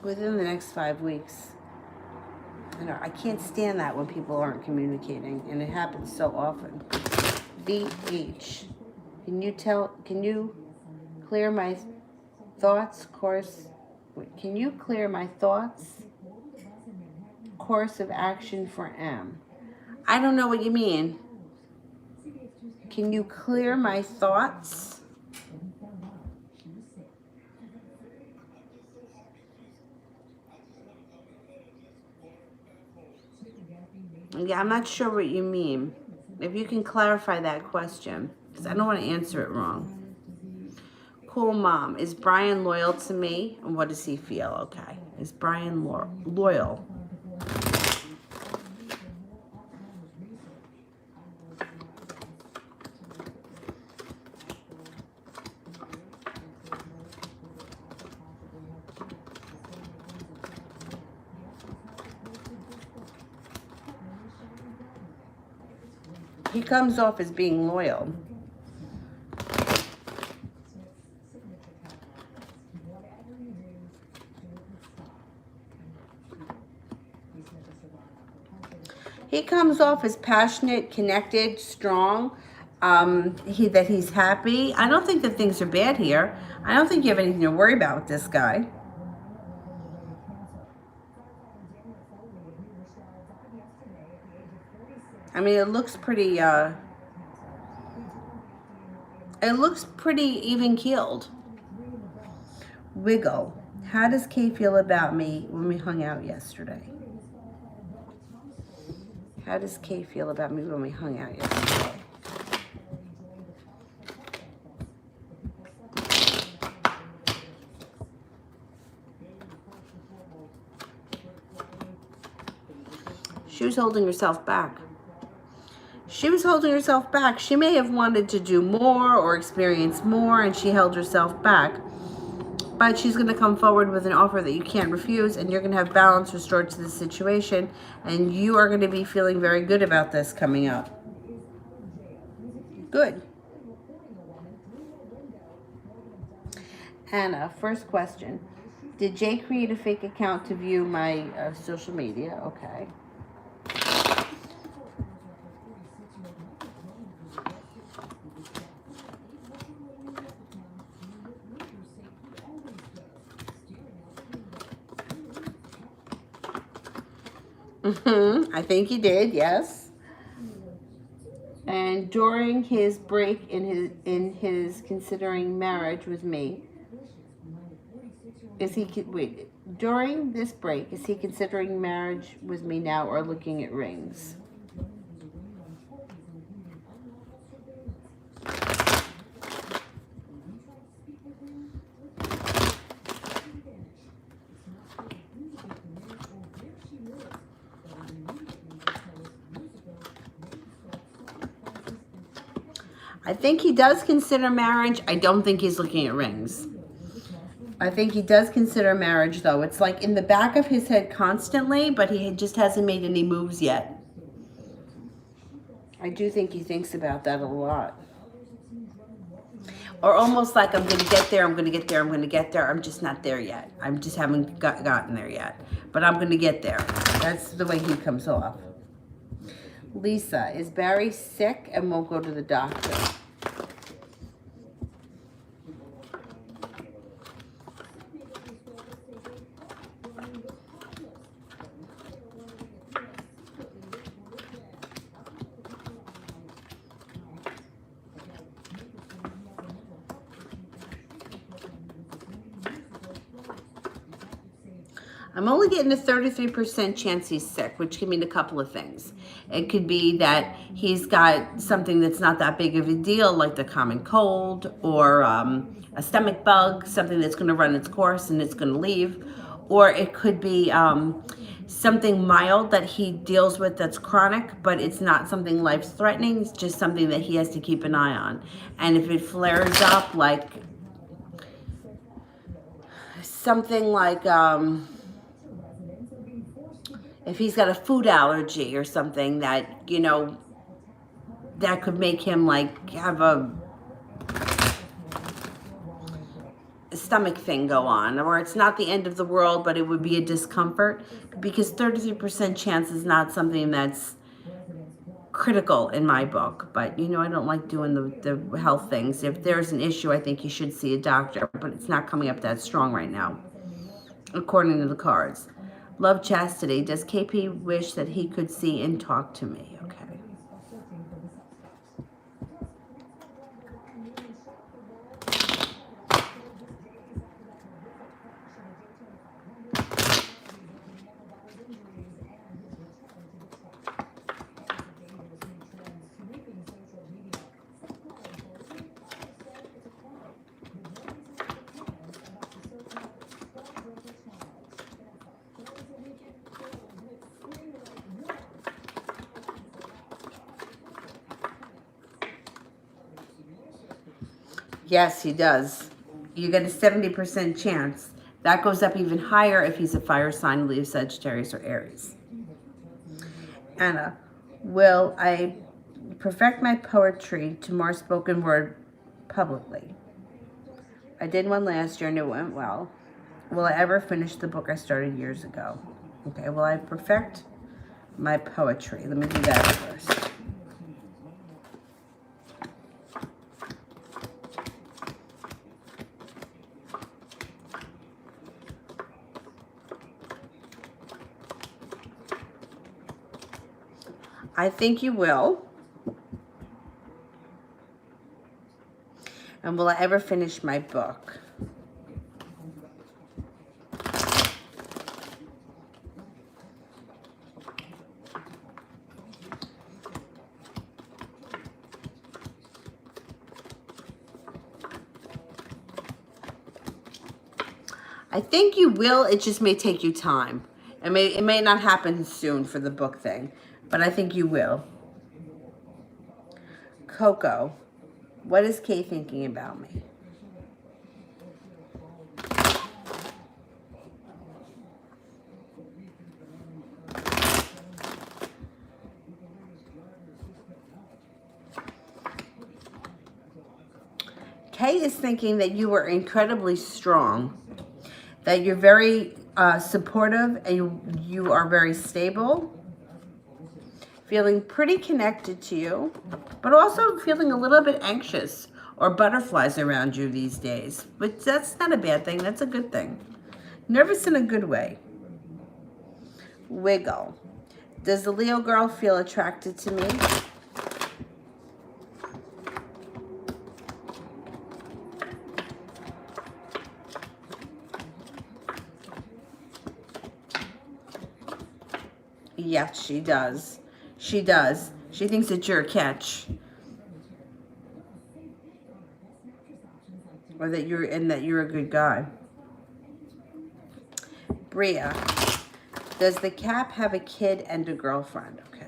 Within the next 5 weeks. I can't stand that when people aren't communicating, and it happens so often. VH. Can you clear my thoughts, course? Can you clear my thoughts? Course of action for M. I don't know what you mean. Can you clear my thoughts? Yeah, I'm not sure what you mean. If you can clarify that question, because I don't want to answer it wrong. Cool mom. Is Brian loyal to me? And what does he feel? Okay. Is Brian loyal? He comes off as being loyal. He comes off as passionate, connected, strong, that he's happy. I don't think that things are bad here. I don't think you have anything to worry about with this guy. I mean, it looks pretty even keeled. Wiggle. How does Kay feel about me when we hung out yesterday? How does Kay feel about me when we hung out yesterday? She was holding herself back. She was holding herself back. She may have wanted to do more or experience more, and she held herself back. But she's going to come forward with an offer that you can't refuse, and you're going to have balance restored to the situation, and you are going to be feeling very good about this coming up. Good. Hannah, first question. Did Jay create a fake account to view my social media? Okay. I think he did, yes. And during his break in his considering marriage with me, during this break, is he considering marriage with me now or looking at rings? I think he does consider marriage. I don't think he's looking at rings. I think he does consider marriage, though. It's like in the back of his head constantly, but he just hasn't made any moves yet. I do think he thinks about that a lot. Or almost like, I'm going to get there, I'm going to get there, I'm going to get there. I'm just not there yet. I just haven't gotten there yet. But I'm going to get there. That's the way he comes off. Lisa, is Barry sick and won't go to the doctor? I'm only getting a 33% chance he's sick, which can mean a couple of things. It could be that he's got something that's not that big of a deal, like the common cold or a stomach bug, something that's going to run its course and it's going to leave. Or it could be something mild that he deals with that's chronic, but it's not something life-threatening. It's just something that he has to keep an eye on. And if it flares up, like something like... if he's got a food allergy or something that, you know, that could make him like have stomach thing go on, or it's not the end of the world, but it would be a discomfort, because 33% chance is not something that's critical in my book. But you know, I don't like doing the health things. If there's an issue, I think you should see a doctor, but it's not coming up that strong right now, according to the cards. Love, chastity. Does KP wish that he could see and talk to me? Okay. Yes, he does. You get a 70% chance. That goes up even higher if he's a fire sign, Leo, Sagittarius, or Aries. Anna, will I perfect my poetry to more spoken word publicly? I did one last year and it went well. Will I ever finish the book I started years ago? Okay, will I perfect my poetry? Let me do that first. I think you will. And will I ever finish my book? I think you will. It just may take you time. It may not happen soon for the book thing, but I think you will. Coco, what is Kay thinking about me? Kay is thinking that you are incredibly strong, that you're very supportive, and you are very stable, feeling pretty connected to you, but also feeling a little bit anxious or butterflies around you these days. But that's not a bad thing. That's a good thing. Nervous in a good way. Wiggle. Does the Leo girl feel attracted to me? Yes, she does. She does. She thinks that you're a catch. Or that you're a good guy. Bria, does the Cap have a kid and a girlfriend? Okay.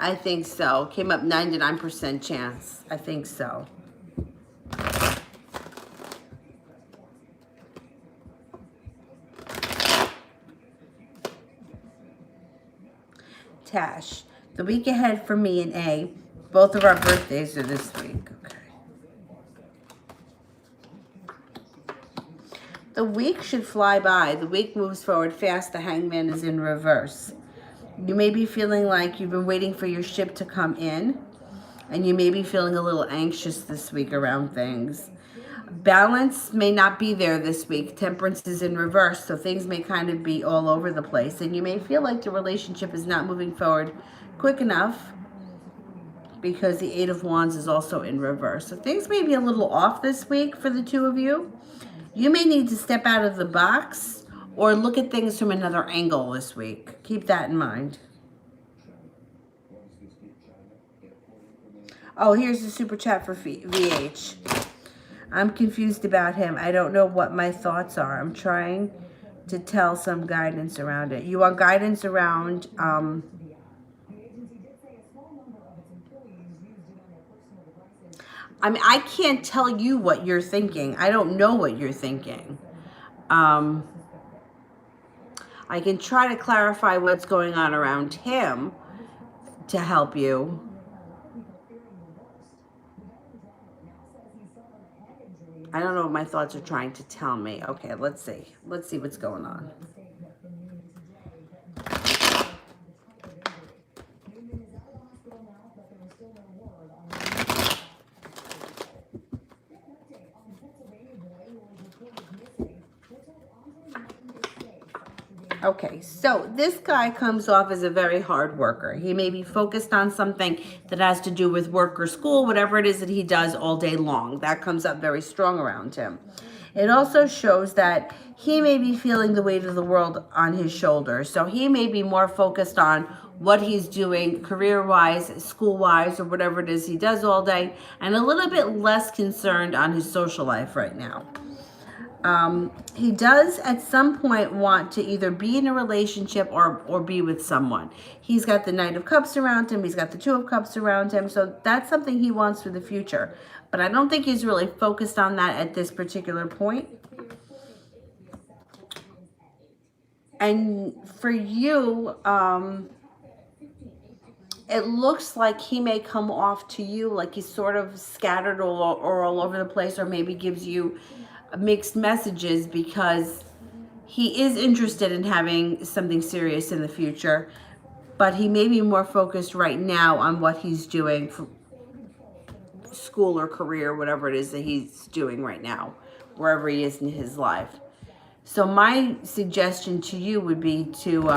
I think so. Came up 99% chance. I think so. Tash, the week ahead for me and A, both of our birthdays are this week. Okay. The week should fly by. The week moves forward fast. The Hangman is in reverse. You may be feeling like you've been waiting for your ship to come in, and you may be feeling a little anxious this week around things. Balance may not be there this week. Temperance is in reverse, so things may kind of be all over the place, and you may feel like the relationship is not moving forward quick enough because the Eight of Wands is also in reverse. So things may be a little off this week for the two of you. You may need to step out of the box or look at things from another angle this week. Keep that in mind. Oh, here's the super chat for VH. I'm confused about him. I don't know what my thoughts are. I'm trying to tell some guidance around it. You want guidance around... I mean, I can't tell you what you're thinking. I don't know what you're thinking. Um, I can try to clarify what's going on around him to help you. I don't know what my thoughts are trying to tell me. Okay, let's see. Let's see what's going on. Okay, so this guy comes off as a very hard worker. He may be focused on something that has to do with work or school, whatever it is that he does all day long. That comes up very strong around him. It also shows that he may be feeling the weight of the world on his shoulders. So he may be more focused on what he's doing career-wise, school-wise, or whatever it is he does all day, and a little bit less concerned on his social life right now. He does at some point want to either be in a relationship or be with someone. He's got the Knight of Cups around him. He's got the Two of Cups around him. So that's something he wants for the future. But I don't think he's really focused on that at this particular point. And for you, it looks like he may come off to you like he's sort of scattered or all over the place, or maybe gives you mixed messages because he is interested in having something serious in the future, but he may be more focused right now on what he's doing for school or career, whatever it is that he's doing right now, wherever he is in his life. So my suggestion to you would be to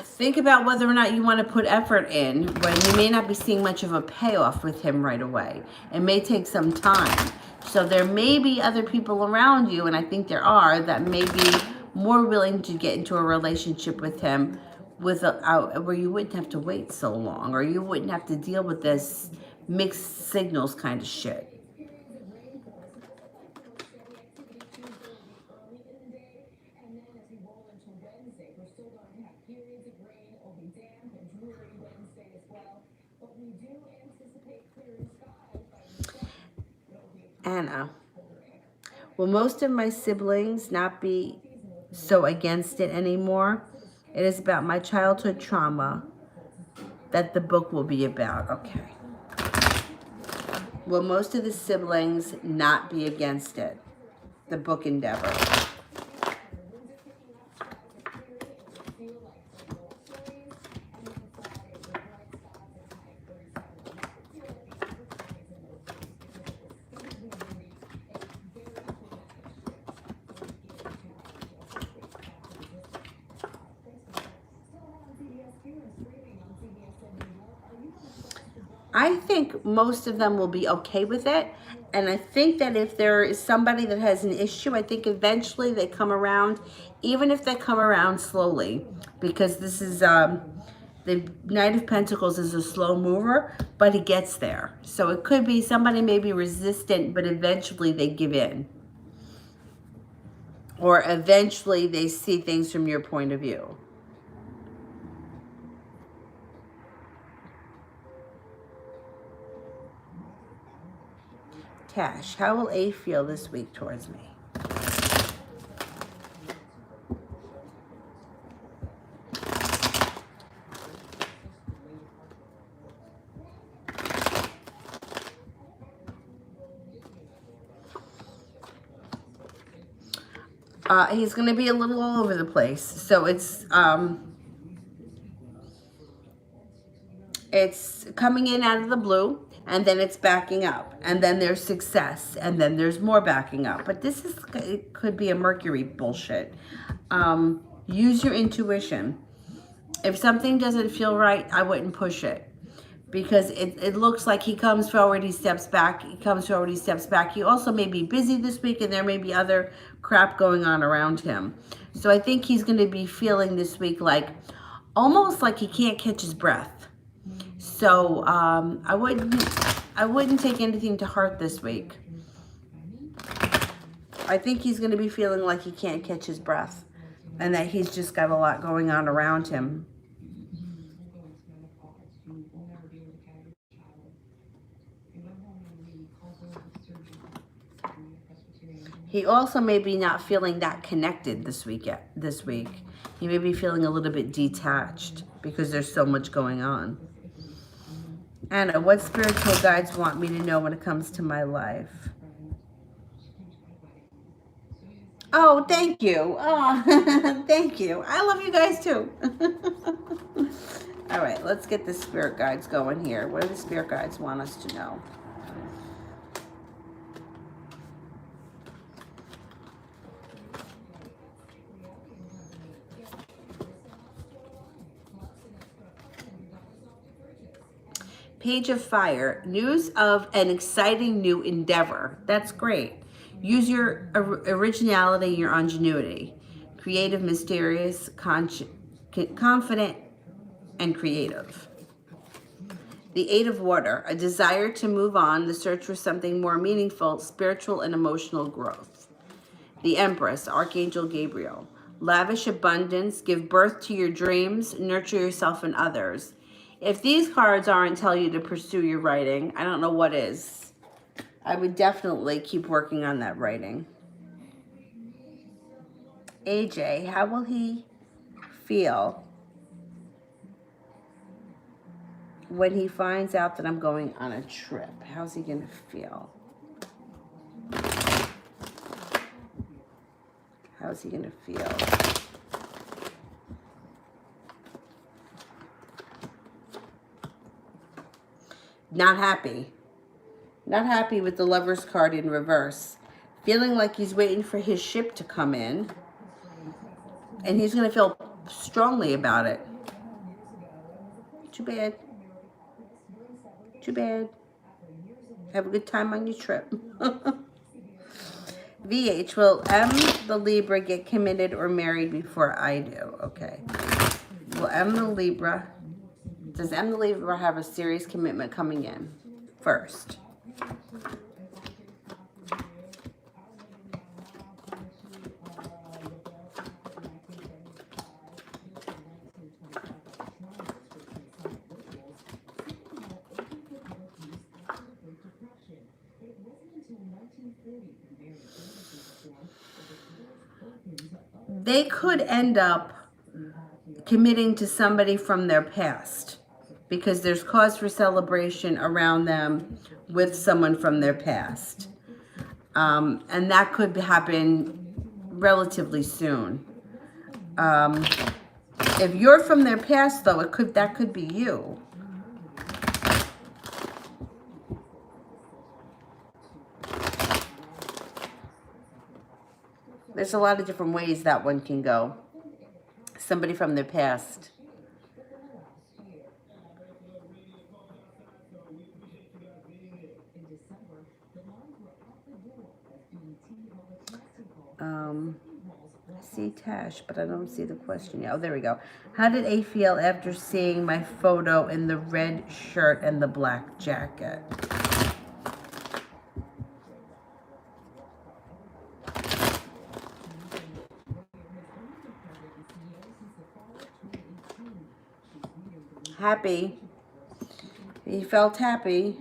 think about whether or not you want to put effort in when you may not be seeing much of a payoff with him right away. It may take some time. So there may be other people around you, and I think there are, that may be more willing to get into a relationship with him without, where you wouldn't have to wait so long, or you wouldn't have to deal with this mixed signals kind of shit. Anna, will most of my siblings not be so against it anymore? It is about my childhood trauma that the book will be about. Okay. Will most of the siblings not be against it? The book endeavor. I think most of them will be okay with it. And I think that if there is somebody that has an issue, I think eventually they come around, even if they come around slowly, because this is, the Knight of Pentacles is a slow mover, but he gets there. So it could be somebody may be resistant, but eventually they give in. Or eventually they see things from your point of view. Tash, how will A feel this week towards me? He's going to be a little all over the place. So it's coming in out of the blue, and then it's backing up, and then there's success, and then there's more backing up. But it could be a Mercury bullshit. Use your intuition. If something doesn't feel right, I wouldn't push it. Because it looks like he comes forward, he steps back, he comes forward, he steps back. He also may be busy this week, and there may be other crap going on around him. So I think he's going to be feeling this week like, almost like he can't catch his breath. So I wouldn't take anything to heart this week. I think he's going to be feeling like he can't catch his breath, and that he's just got a lot going on around him. He also may be not feeling that connected this week. He may be feeling a little bit detached because there's so much going on. Anna, what spiritual guides want me to know when it comes to my life? Oh, thank you. Oh, thank you. I love you guys too. All right, let's get the spirit guides going here. What do the spirit guides want us to know? Page of Fire, news of an exciting new endeavor. That's great. Use your originality, your ingenuity. Creative, mysterious, confident, and creative. The Eight of Water, a desire to move on, the search for something more meaningful, spiritual and emotional growth. The Empress, Archangel Gabriel. Lavish abundance, give birth to your dreams, nurture yourself and others. If these cards aren't telling you to pursue your writing, I don't know what is. I would definitely keep working on that writing. AJ, how will he feel when he finds out that I'm going on a trip? How's he going to feel? How's he going to feel? Not happy. Not happy with the Lover's card in reverse. Feeling like he's waiting for his ship to come in. And he's going to feel strongly about it. Too bad. Too bad. Have a good time on your trip. VH, will M, the Libra, get committed or married before I do? Okay. Will M, the Libra, does M, the Libra have a serious commitment coming in first? They could end up committing to somebody from their past because there's cause for celebration around them with someone from their past. And that could happen relatively soon. If you're from their past, though, that could be you. There's a lot of different ways that one can go. Somebody from their past. I see Tash, but I don't see the question yet. Oh, there we go. How did A feel after seeing my photo in the red shirt and the black jacket? Happy. He felt happy.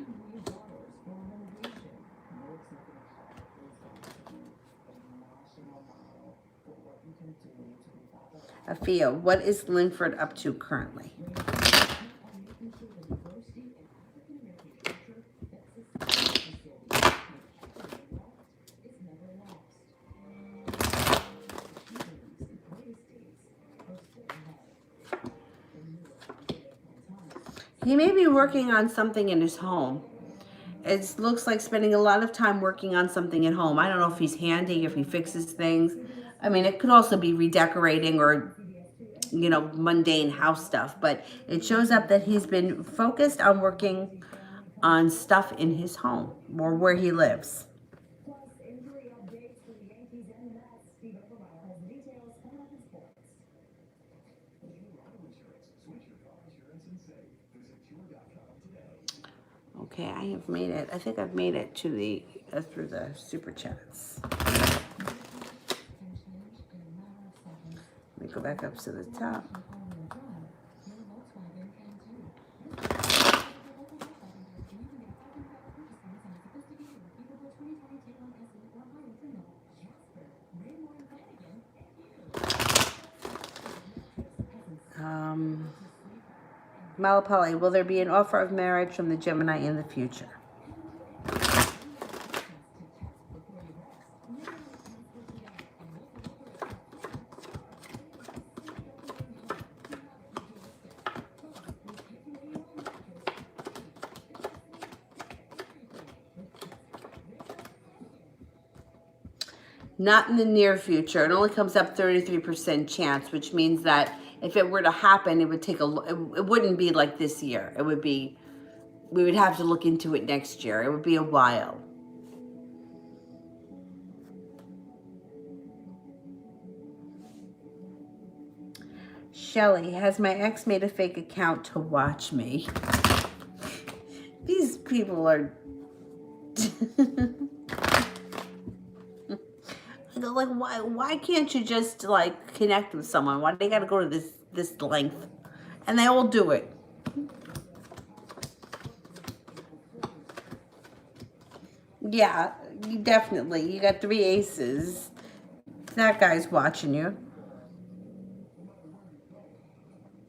Afia, what is Linford up to currently? He may be working on something in his home. It looks like spending a lot of time working on something at home. I don't know if he's handy, if he fixes things. I mean, it could also be redecorating or, mundane house stuff. But it shows up that he's been focused on working on stuff in his home or where he lives. Okay, I have made it. I think I've made it to the through the super chats. Let me go back up to the top. Malapali, will there be an offer of marriage from the Gemini in the future? Not in the near future. It only comes up 33% chance, which means that if it were to happen, it would take it wouldn't be like this year. It would be, we would have to look into it next year. It would be a while. Shelly, has my ex made a fake account to watch me? These people are like, why can't you just like connect with someone? Why do they gotta go to this length? And they all do it. Yeah, you definitely. You got 3 aces. That guy's watching you.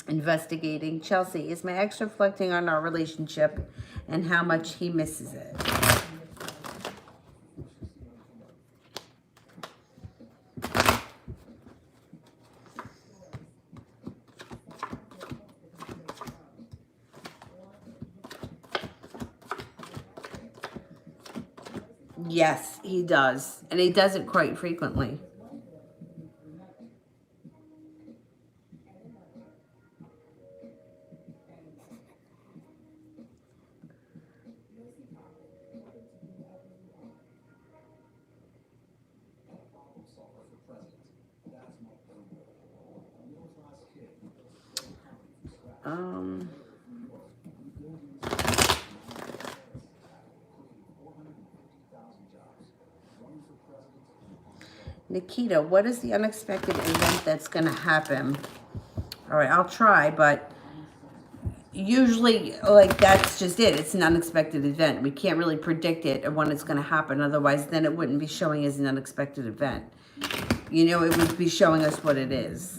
Investigating. Chelsea, is my ex reflecting on our relationship and how much he misses it? Yes, he does. And he does it quite frequently. Nikita, what is the unexpected event that's going to happen? All right, I'll try, but usually, like, that's just it. It's an unexpected event. We can't really predict it or when it's going to happen. Otherwise, then it wouldn't be showing as an unexpected event. You know, it would be showing us what it is.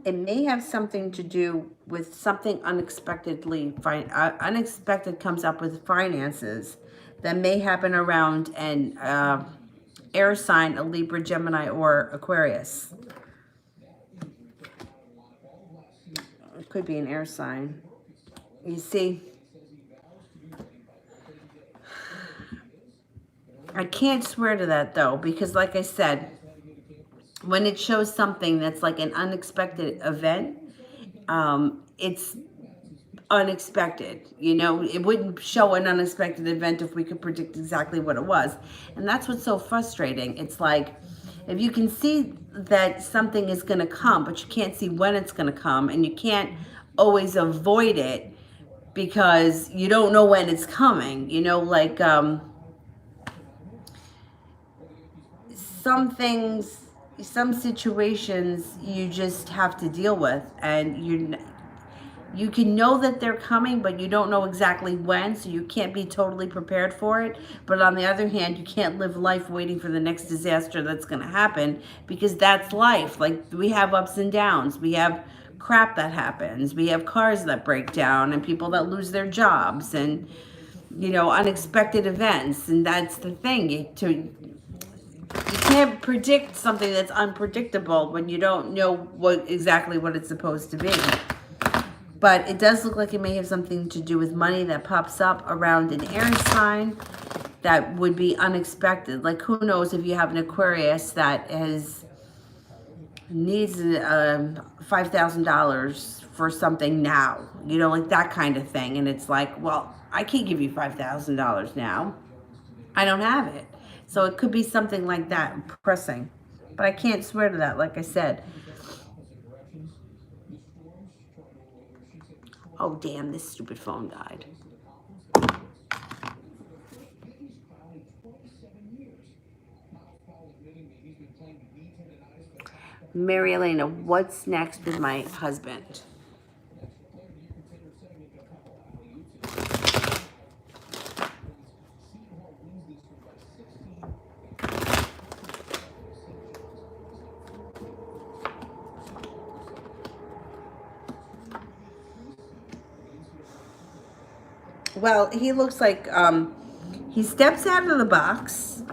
It may have something to do with something unexpected comes up with finances that may happen around an air sign, a Libra, Gemini, or Aquarius. It could be an air sign. You see, I can't swear to that though, because like I said, when it shows something that's like an unexpected event, it's unexpected. You know, it wouldn't show an unexpected event if we could predict exactly what it was. And that's what's so frustrating. It's like, if you can see that something is going to come, but you can't see when it's going to come, and you can't always avoid it because you don't know when it's coming, you know, like some things, some situations you just have to deal with, and you can know that they're coming, but you don't know exactly when, so you can't be totally prepared for it. But on the other hand, you can't live life waiting for the next disaster that's going to happen, because that's life. Like, we have ups and downs. We have crap that happens. We have cars that break down and people that lose their jobs and, you know, unexpected events. And that's the thing. You can't predict something that's unpredictable when you don't know exactly what it's supposed to be. But it does look like it may have something to do with money that pops up around an air sign that would be unexpected. Like, who knows if you have an Aquarius that needs $5,000 for something now, you know, like that kind of thing. And it's like, well, I can't give you $5,000 now. I don't have it. So it could be something like that, pressing. But I can't swear to that, like I said. Oh, damn, this stupid phone died. Mary Elena, what's next with my husband? Well, he looks like he steps out of the box,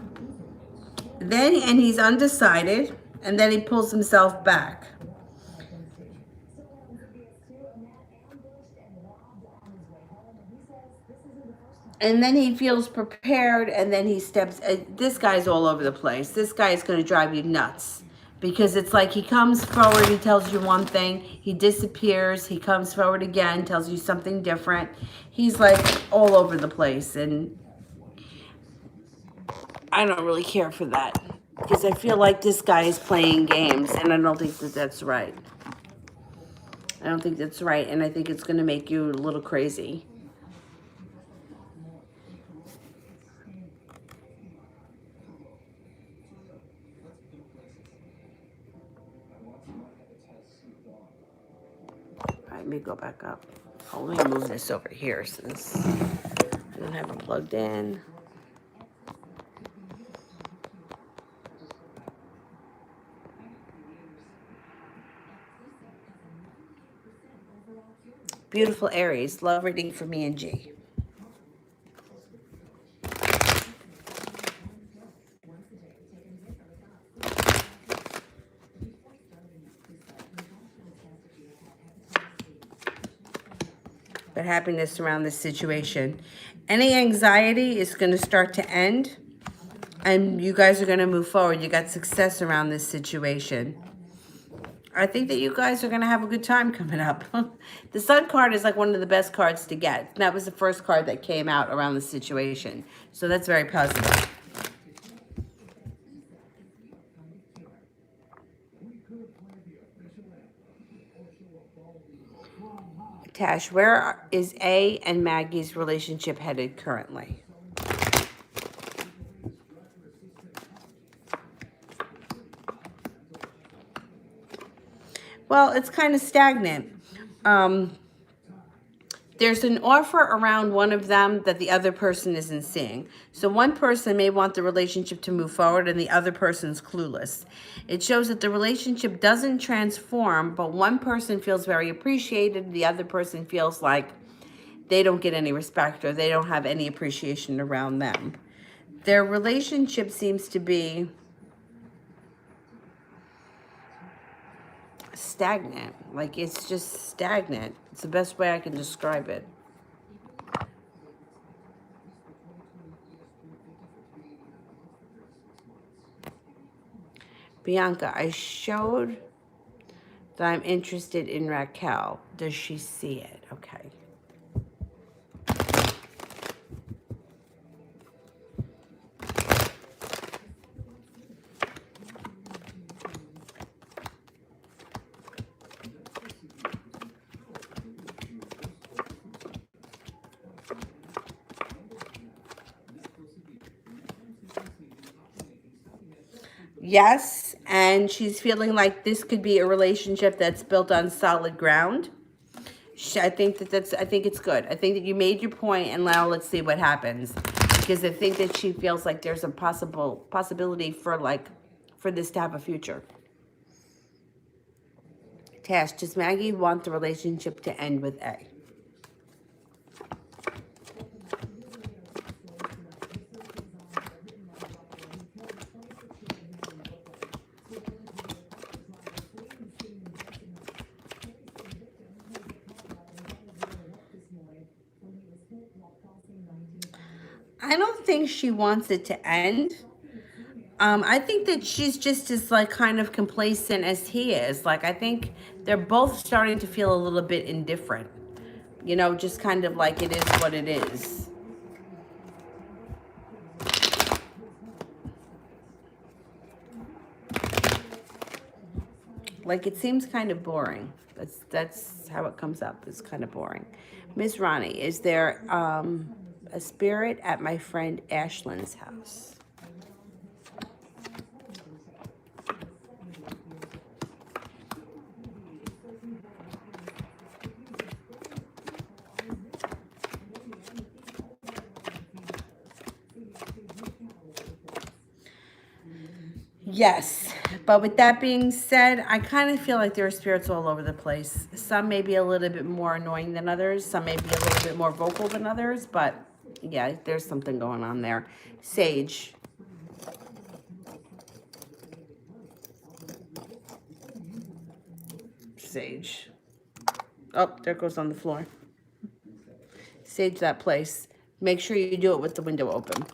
and he's undecided, and then he pulls himself back. And then he feels prepared, and then he steps. This guy's all over the place. This guy is going to drive you nuts. Because it's like he comes forward, he tells you one thing, he disappears, he comes forward again, tells you something different. He's like all over the place, and I don't really care for that. Because I feel like this guy is playing games, and I don't think that that's right. I don't think that's right, and I think it's going to make you a little crazy. Let me go back up. Oh, let me move this over here since I don't have it plugged in. Beautiful Aries, love reading for me and G. But happiness around this situation. Any anxiety is going to start to end, and you guys are going to move forward. You got success around this situation. I think that you guys are going to have a good time coming up. The Sun card is like one of the best cards to get. That was the first card that came out around the situation. So that's very positive. Tash, where is A and Maggie's relationship headed currently? Well, it's kind of stagnant. There's an offer around one of them that the other person isn't seeing. So one person may want the relationship to move forward and the other person's clueless. It shows that the relationship doesn't transform, but one person feels very appreciated. The other person feels like they don't get any respect or they don't have any appreciation around them. Their relationship seems to be stagnant. Like, it's just stagnant. It's the best way I can describe it. Bianca, I showed that I'm interested in Raquel. Does she see it? Okay. Yes, and she's feeling like this could be a relationship that's built on solid ground. I think it's good. I think that you made your point, and now let's see what happens. Because I think that she feels like there's a possibility for this to have a future. Tash, does Maggie want the relationship to end with A? I don't think she wants it to end. I think that she's just as like kind of complacent as he is. Like, I think they're both starting to feel a little bit indifferent. You know, just kind of like it is what it is. Like, it seems kind of boring. That's how it comes up. It's kind of boring. Miss Ronnie, is there a spirit at my friend Ashlyn's house? Yes, But with that being said, I kind of feel like there are spirits all over the place. Some may be a little bit more annoying than others. Some may be a little bit more vocal than others. But yeah, there's something going on there. Sage. Sage. Oh, there it goes on the floor. Sage that place. Make sure you do it with the window open.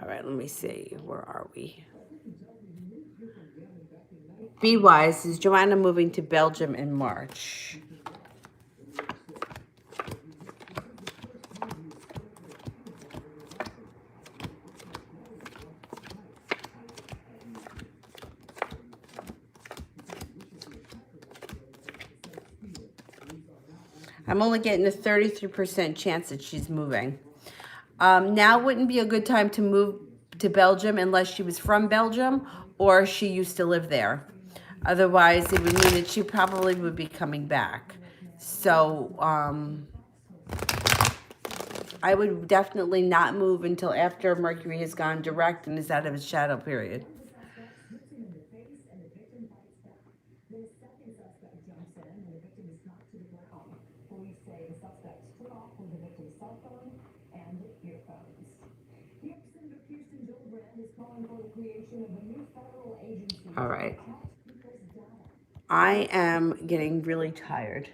All right, let me see. Where are we? Be wise. Is Joanna moving to Belgium in March? I'm only getting a 33% chance that she's moving. Now wouldn't be a good time to move to Belgium unless she was from Belgium or she used to live there. Otherwise, it would mean that she probably would be coming back. So I would definitely not move until after Mercury has gone direct and is out of its shadow period. All right. I am getting really tired.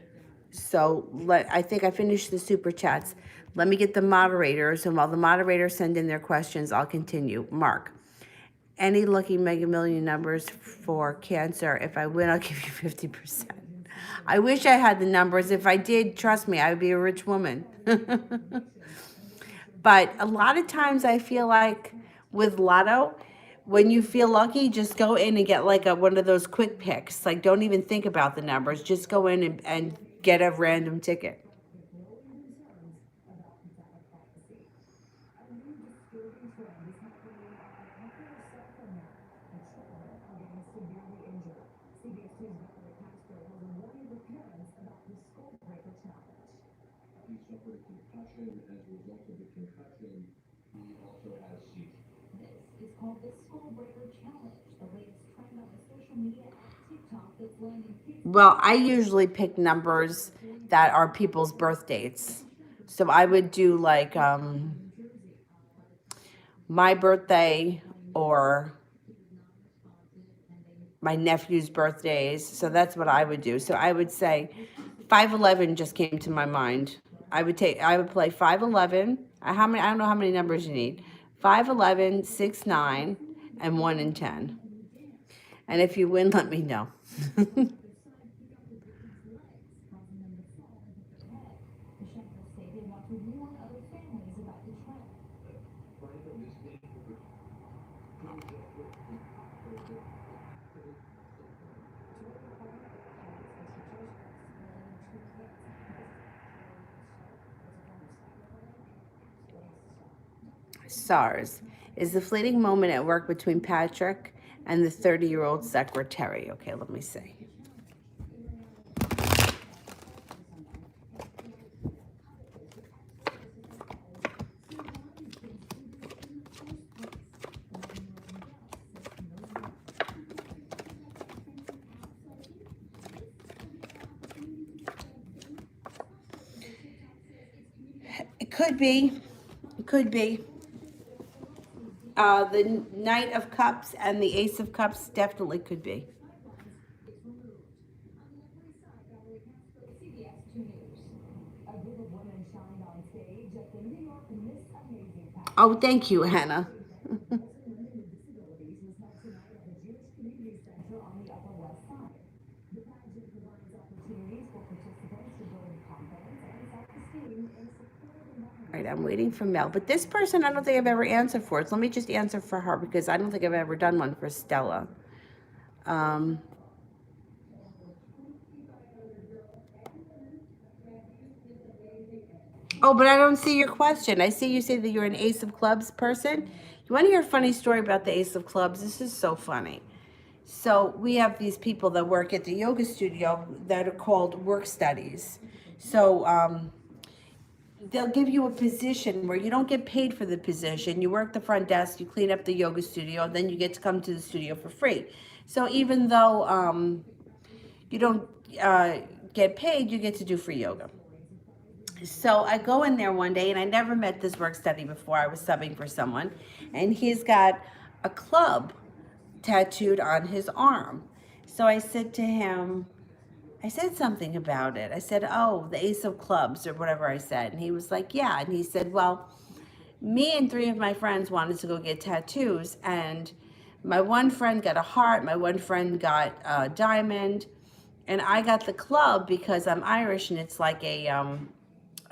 So I think I finished the super chats. Let me get the moderators, and while the moderators send in their questions, I'll continue. Mark, any lucky Mega Million numbers for Cancer? If I win, I'll give you 50%. I wish I had the numbers. If I did, trust me, I would be a rich woman. But a lot of times I feel like with Lotto, when you feel lucky, just go in and get like one of those quick picks. Like, don't even think about the numbers. Just go in and get a random ticket. Well, I usually pick numbers that are people's birth dates. So I would do like my birthday or my nephew's birthdays. So that's what I would do. So I would say 511 just came to my mind. I would play 511. How many? I don't know how many numbers you need. 511, 6, 9, and 1 and 10. And if you win, let me know. SARS is the fleeting moment at work between Patrick and the 30-year-old secretary. Okay, let me see. It could be. It could be. The Knight of Cups and the Ace of Cups definitely could be. Oh, thank you, Hannah. All right, I'm waiting for Mel. But this person, I don't think I've ever answered for. So let me just answer for her because I don't think I've ever done one for Stella. Oh, but I don't see your question. I see you say that you're an Ace of Clubs person. You want to hear a funny story about the Ace of Clubs? This is so funny. So we have these people that work at the yoga studio that are called work studies. So they'll give you a position where you don't get paid for the position. You work the front desk, you clean up the yoga studio, and then you get to come to the studio for free. So even though you don't get paid, you get to do free yoga. So I go in there one day, and I never met this work study before. I was subbing for someone, and he's got a club tattooed on his arm. So I said to him, I said something about it. I said, oh, the Ace of Clubs or whatever I said. And he was like, yeah. And he said, well, me and three of my friends wanted to go get tattoos. And my one friend got a heart. My one friend got a diamond. And I got the club because I'm Irish and it's like a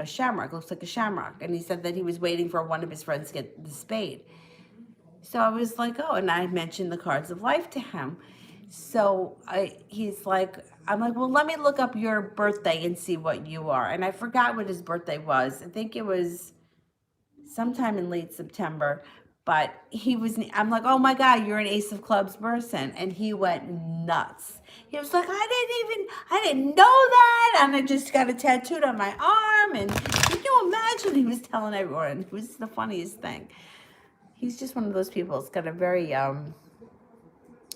shamrock. Looks like a shamrock. And he said that he was waiting for one of his friends to get the spade. So I was like, oh, and I mentioned the cards of life to him. So he's like, I'm like, well, let me look up your birthday and see what you are. And I forgot what his birthday was. I think it was sometime in late September. But I'm like, oh my God, you're an Ace of Clubs person. And he went nuts. He was like, I didn't know that. And I just got it tattooed on my arm. And can you imagine? He was telling everyone. It was the funniest thing. He's just one of those people. It's got a very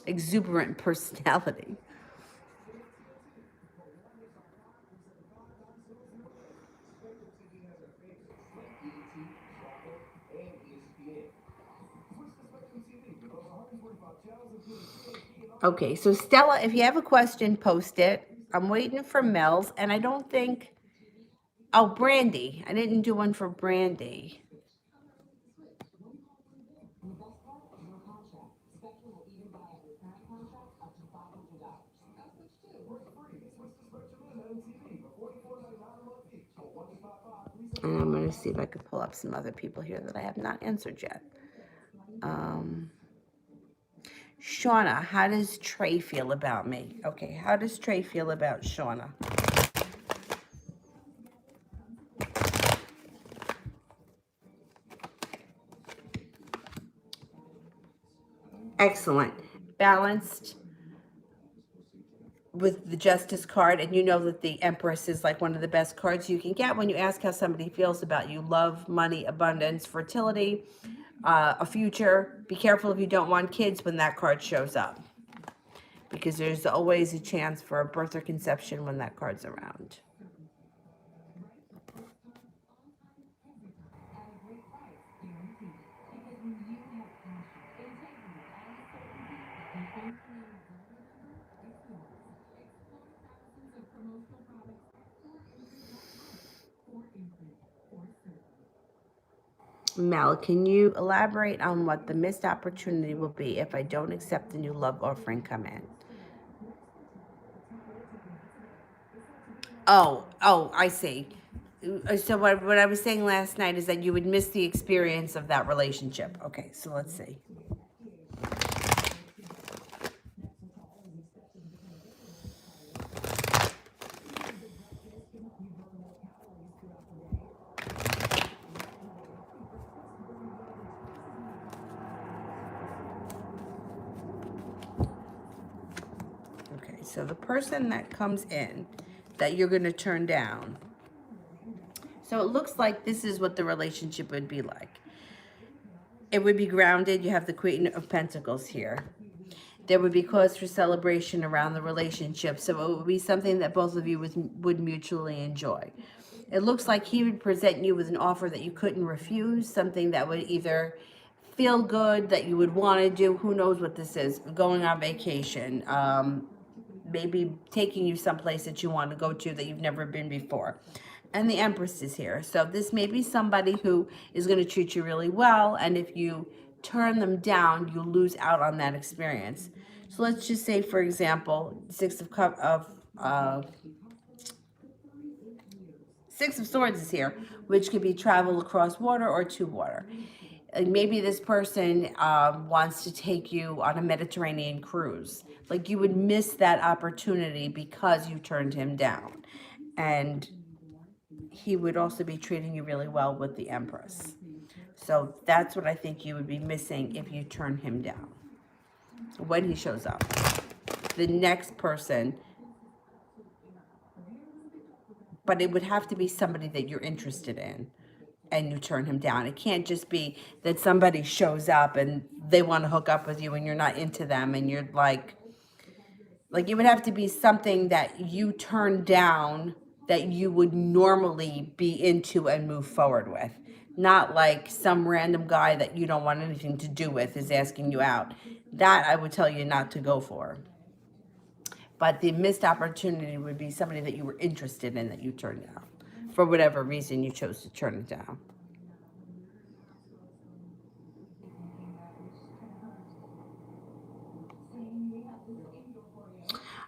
exuberant personality. Okay, so Stella, if you have a question, post it. I'm waiting for Mel's, and I don't think. Oh, Brandy. I didn't do one for Brandy. And I'm going to see if I could pull up some other people here that I have not answered yet. Shauna, how does Trey feel about me? Okay, how does Trey feel about Shauna? Excellent. Balanced with the Justice card, and you know that the Empress is like one of the best cards you can get when you ask how somebody feels about you. Love, money, abundance, fertility, a future. Be careful if you don't want kids when that card shows up, because there's always a chance for a birth or conception when that card's around. Mel, can you elaborate on what the missed opportunity will be if I don't accept the new love offering come in? Oh, I see. So what I was saying last night is that you would miss the experience of that relationship. Okay, so let's see. Okay, so the person that comes in that you're going to turn down. So it looks like this is what the relationship would be like. It would be grounded. You have the Queen of Pentacles here. There would be cause for celebration around the relationship. So it would be something that both of you would mutually enjoy. It looks like he would present you with an offer that you couldn't refuse, something that would either feel good, that you would want to do. Who knows what this is? Going on vacation, maybe taking you someplace that you want to go to that you've never been before. And the Empress is here. So this may be somebody who is going to treat you really well. And if you turn them down, you lose out on that experience. So let's just say, for example, Six of Swords is here, which could be travel across water or to water. And maybe this person wants to take you on a Mediterranean cruise. Like you would miss that opportunity because you turned him down. And he would also be treating you really well with the Empress. So that's what I think you would be missing if you turn him down. when he shows up. The next person, but it would have to be somebody that you're interested in and you turn him down. It can't just be that somebody shows up and they want to hook up with you and you're not into them and you're like it would have to be something that you turn down that you would normally be into and move forward with. Not like some random guy that you don't want anything to do with is asking you out. That I would tell you not to go for. But the missed opportunity would be somebody that you were interested in that you turned down. For whatever reason you chose to turn it down.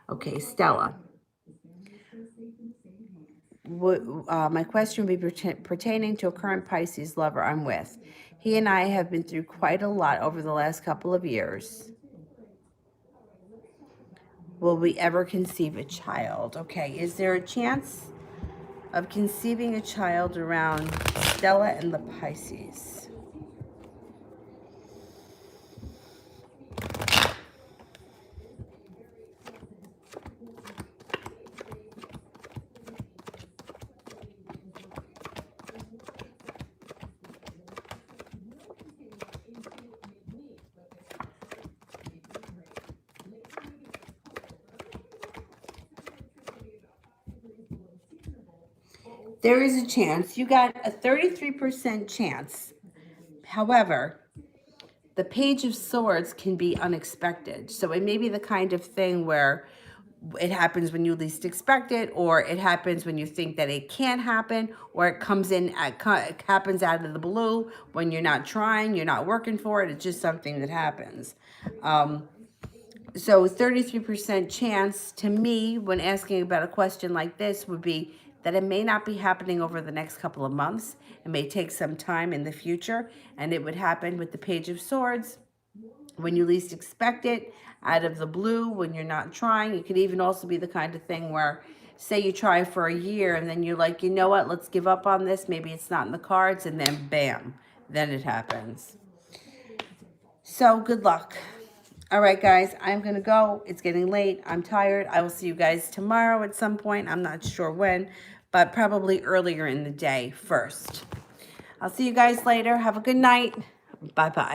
Okay, Stella. My question would be pertaining to a current Pisces lover I'm with. He and I have been through quite a lot over the last couple of years. Will we ever conceive a child? Okay, is there a chance of conceiving a child around Stella and the Pisces? There is a chance. You got a 33% chance. However, the Page of Swords can be unexpected. So it may be the kind of thing where it happens when you least expect it, or it happens when you think that it can't happen, or it happens out of the blue when you're not trying, you're not working for it. It's just something that happens. So 33% chance to me when asking about a question like this would be that it may not be happening over the next couple of months. It may take some time in the future, and it would happen with the Page of Swords when you least expect it, out of the blue, when you're not trying. It could even also be the kind of thing where, say you try for a year and then you're like, you know what, let's give up on this. Maybe it's not in the cards, and then bam, then it happens. So good luck. All right, guys, I'm going to go. It's getting late. I'm tired. I will see you guys tomorrow at some point. I'm not sure when, but probably earlier in the day first. I'll see you guys later. Have a good night. Bye-bye.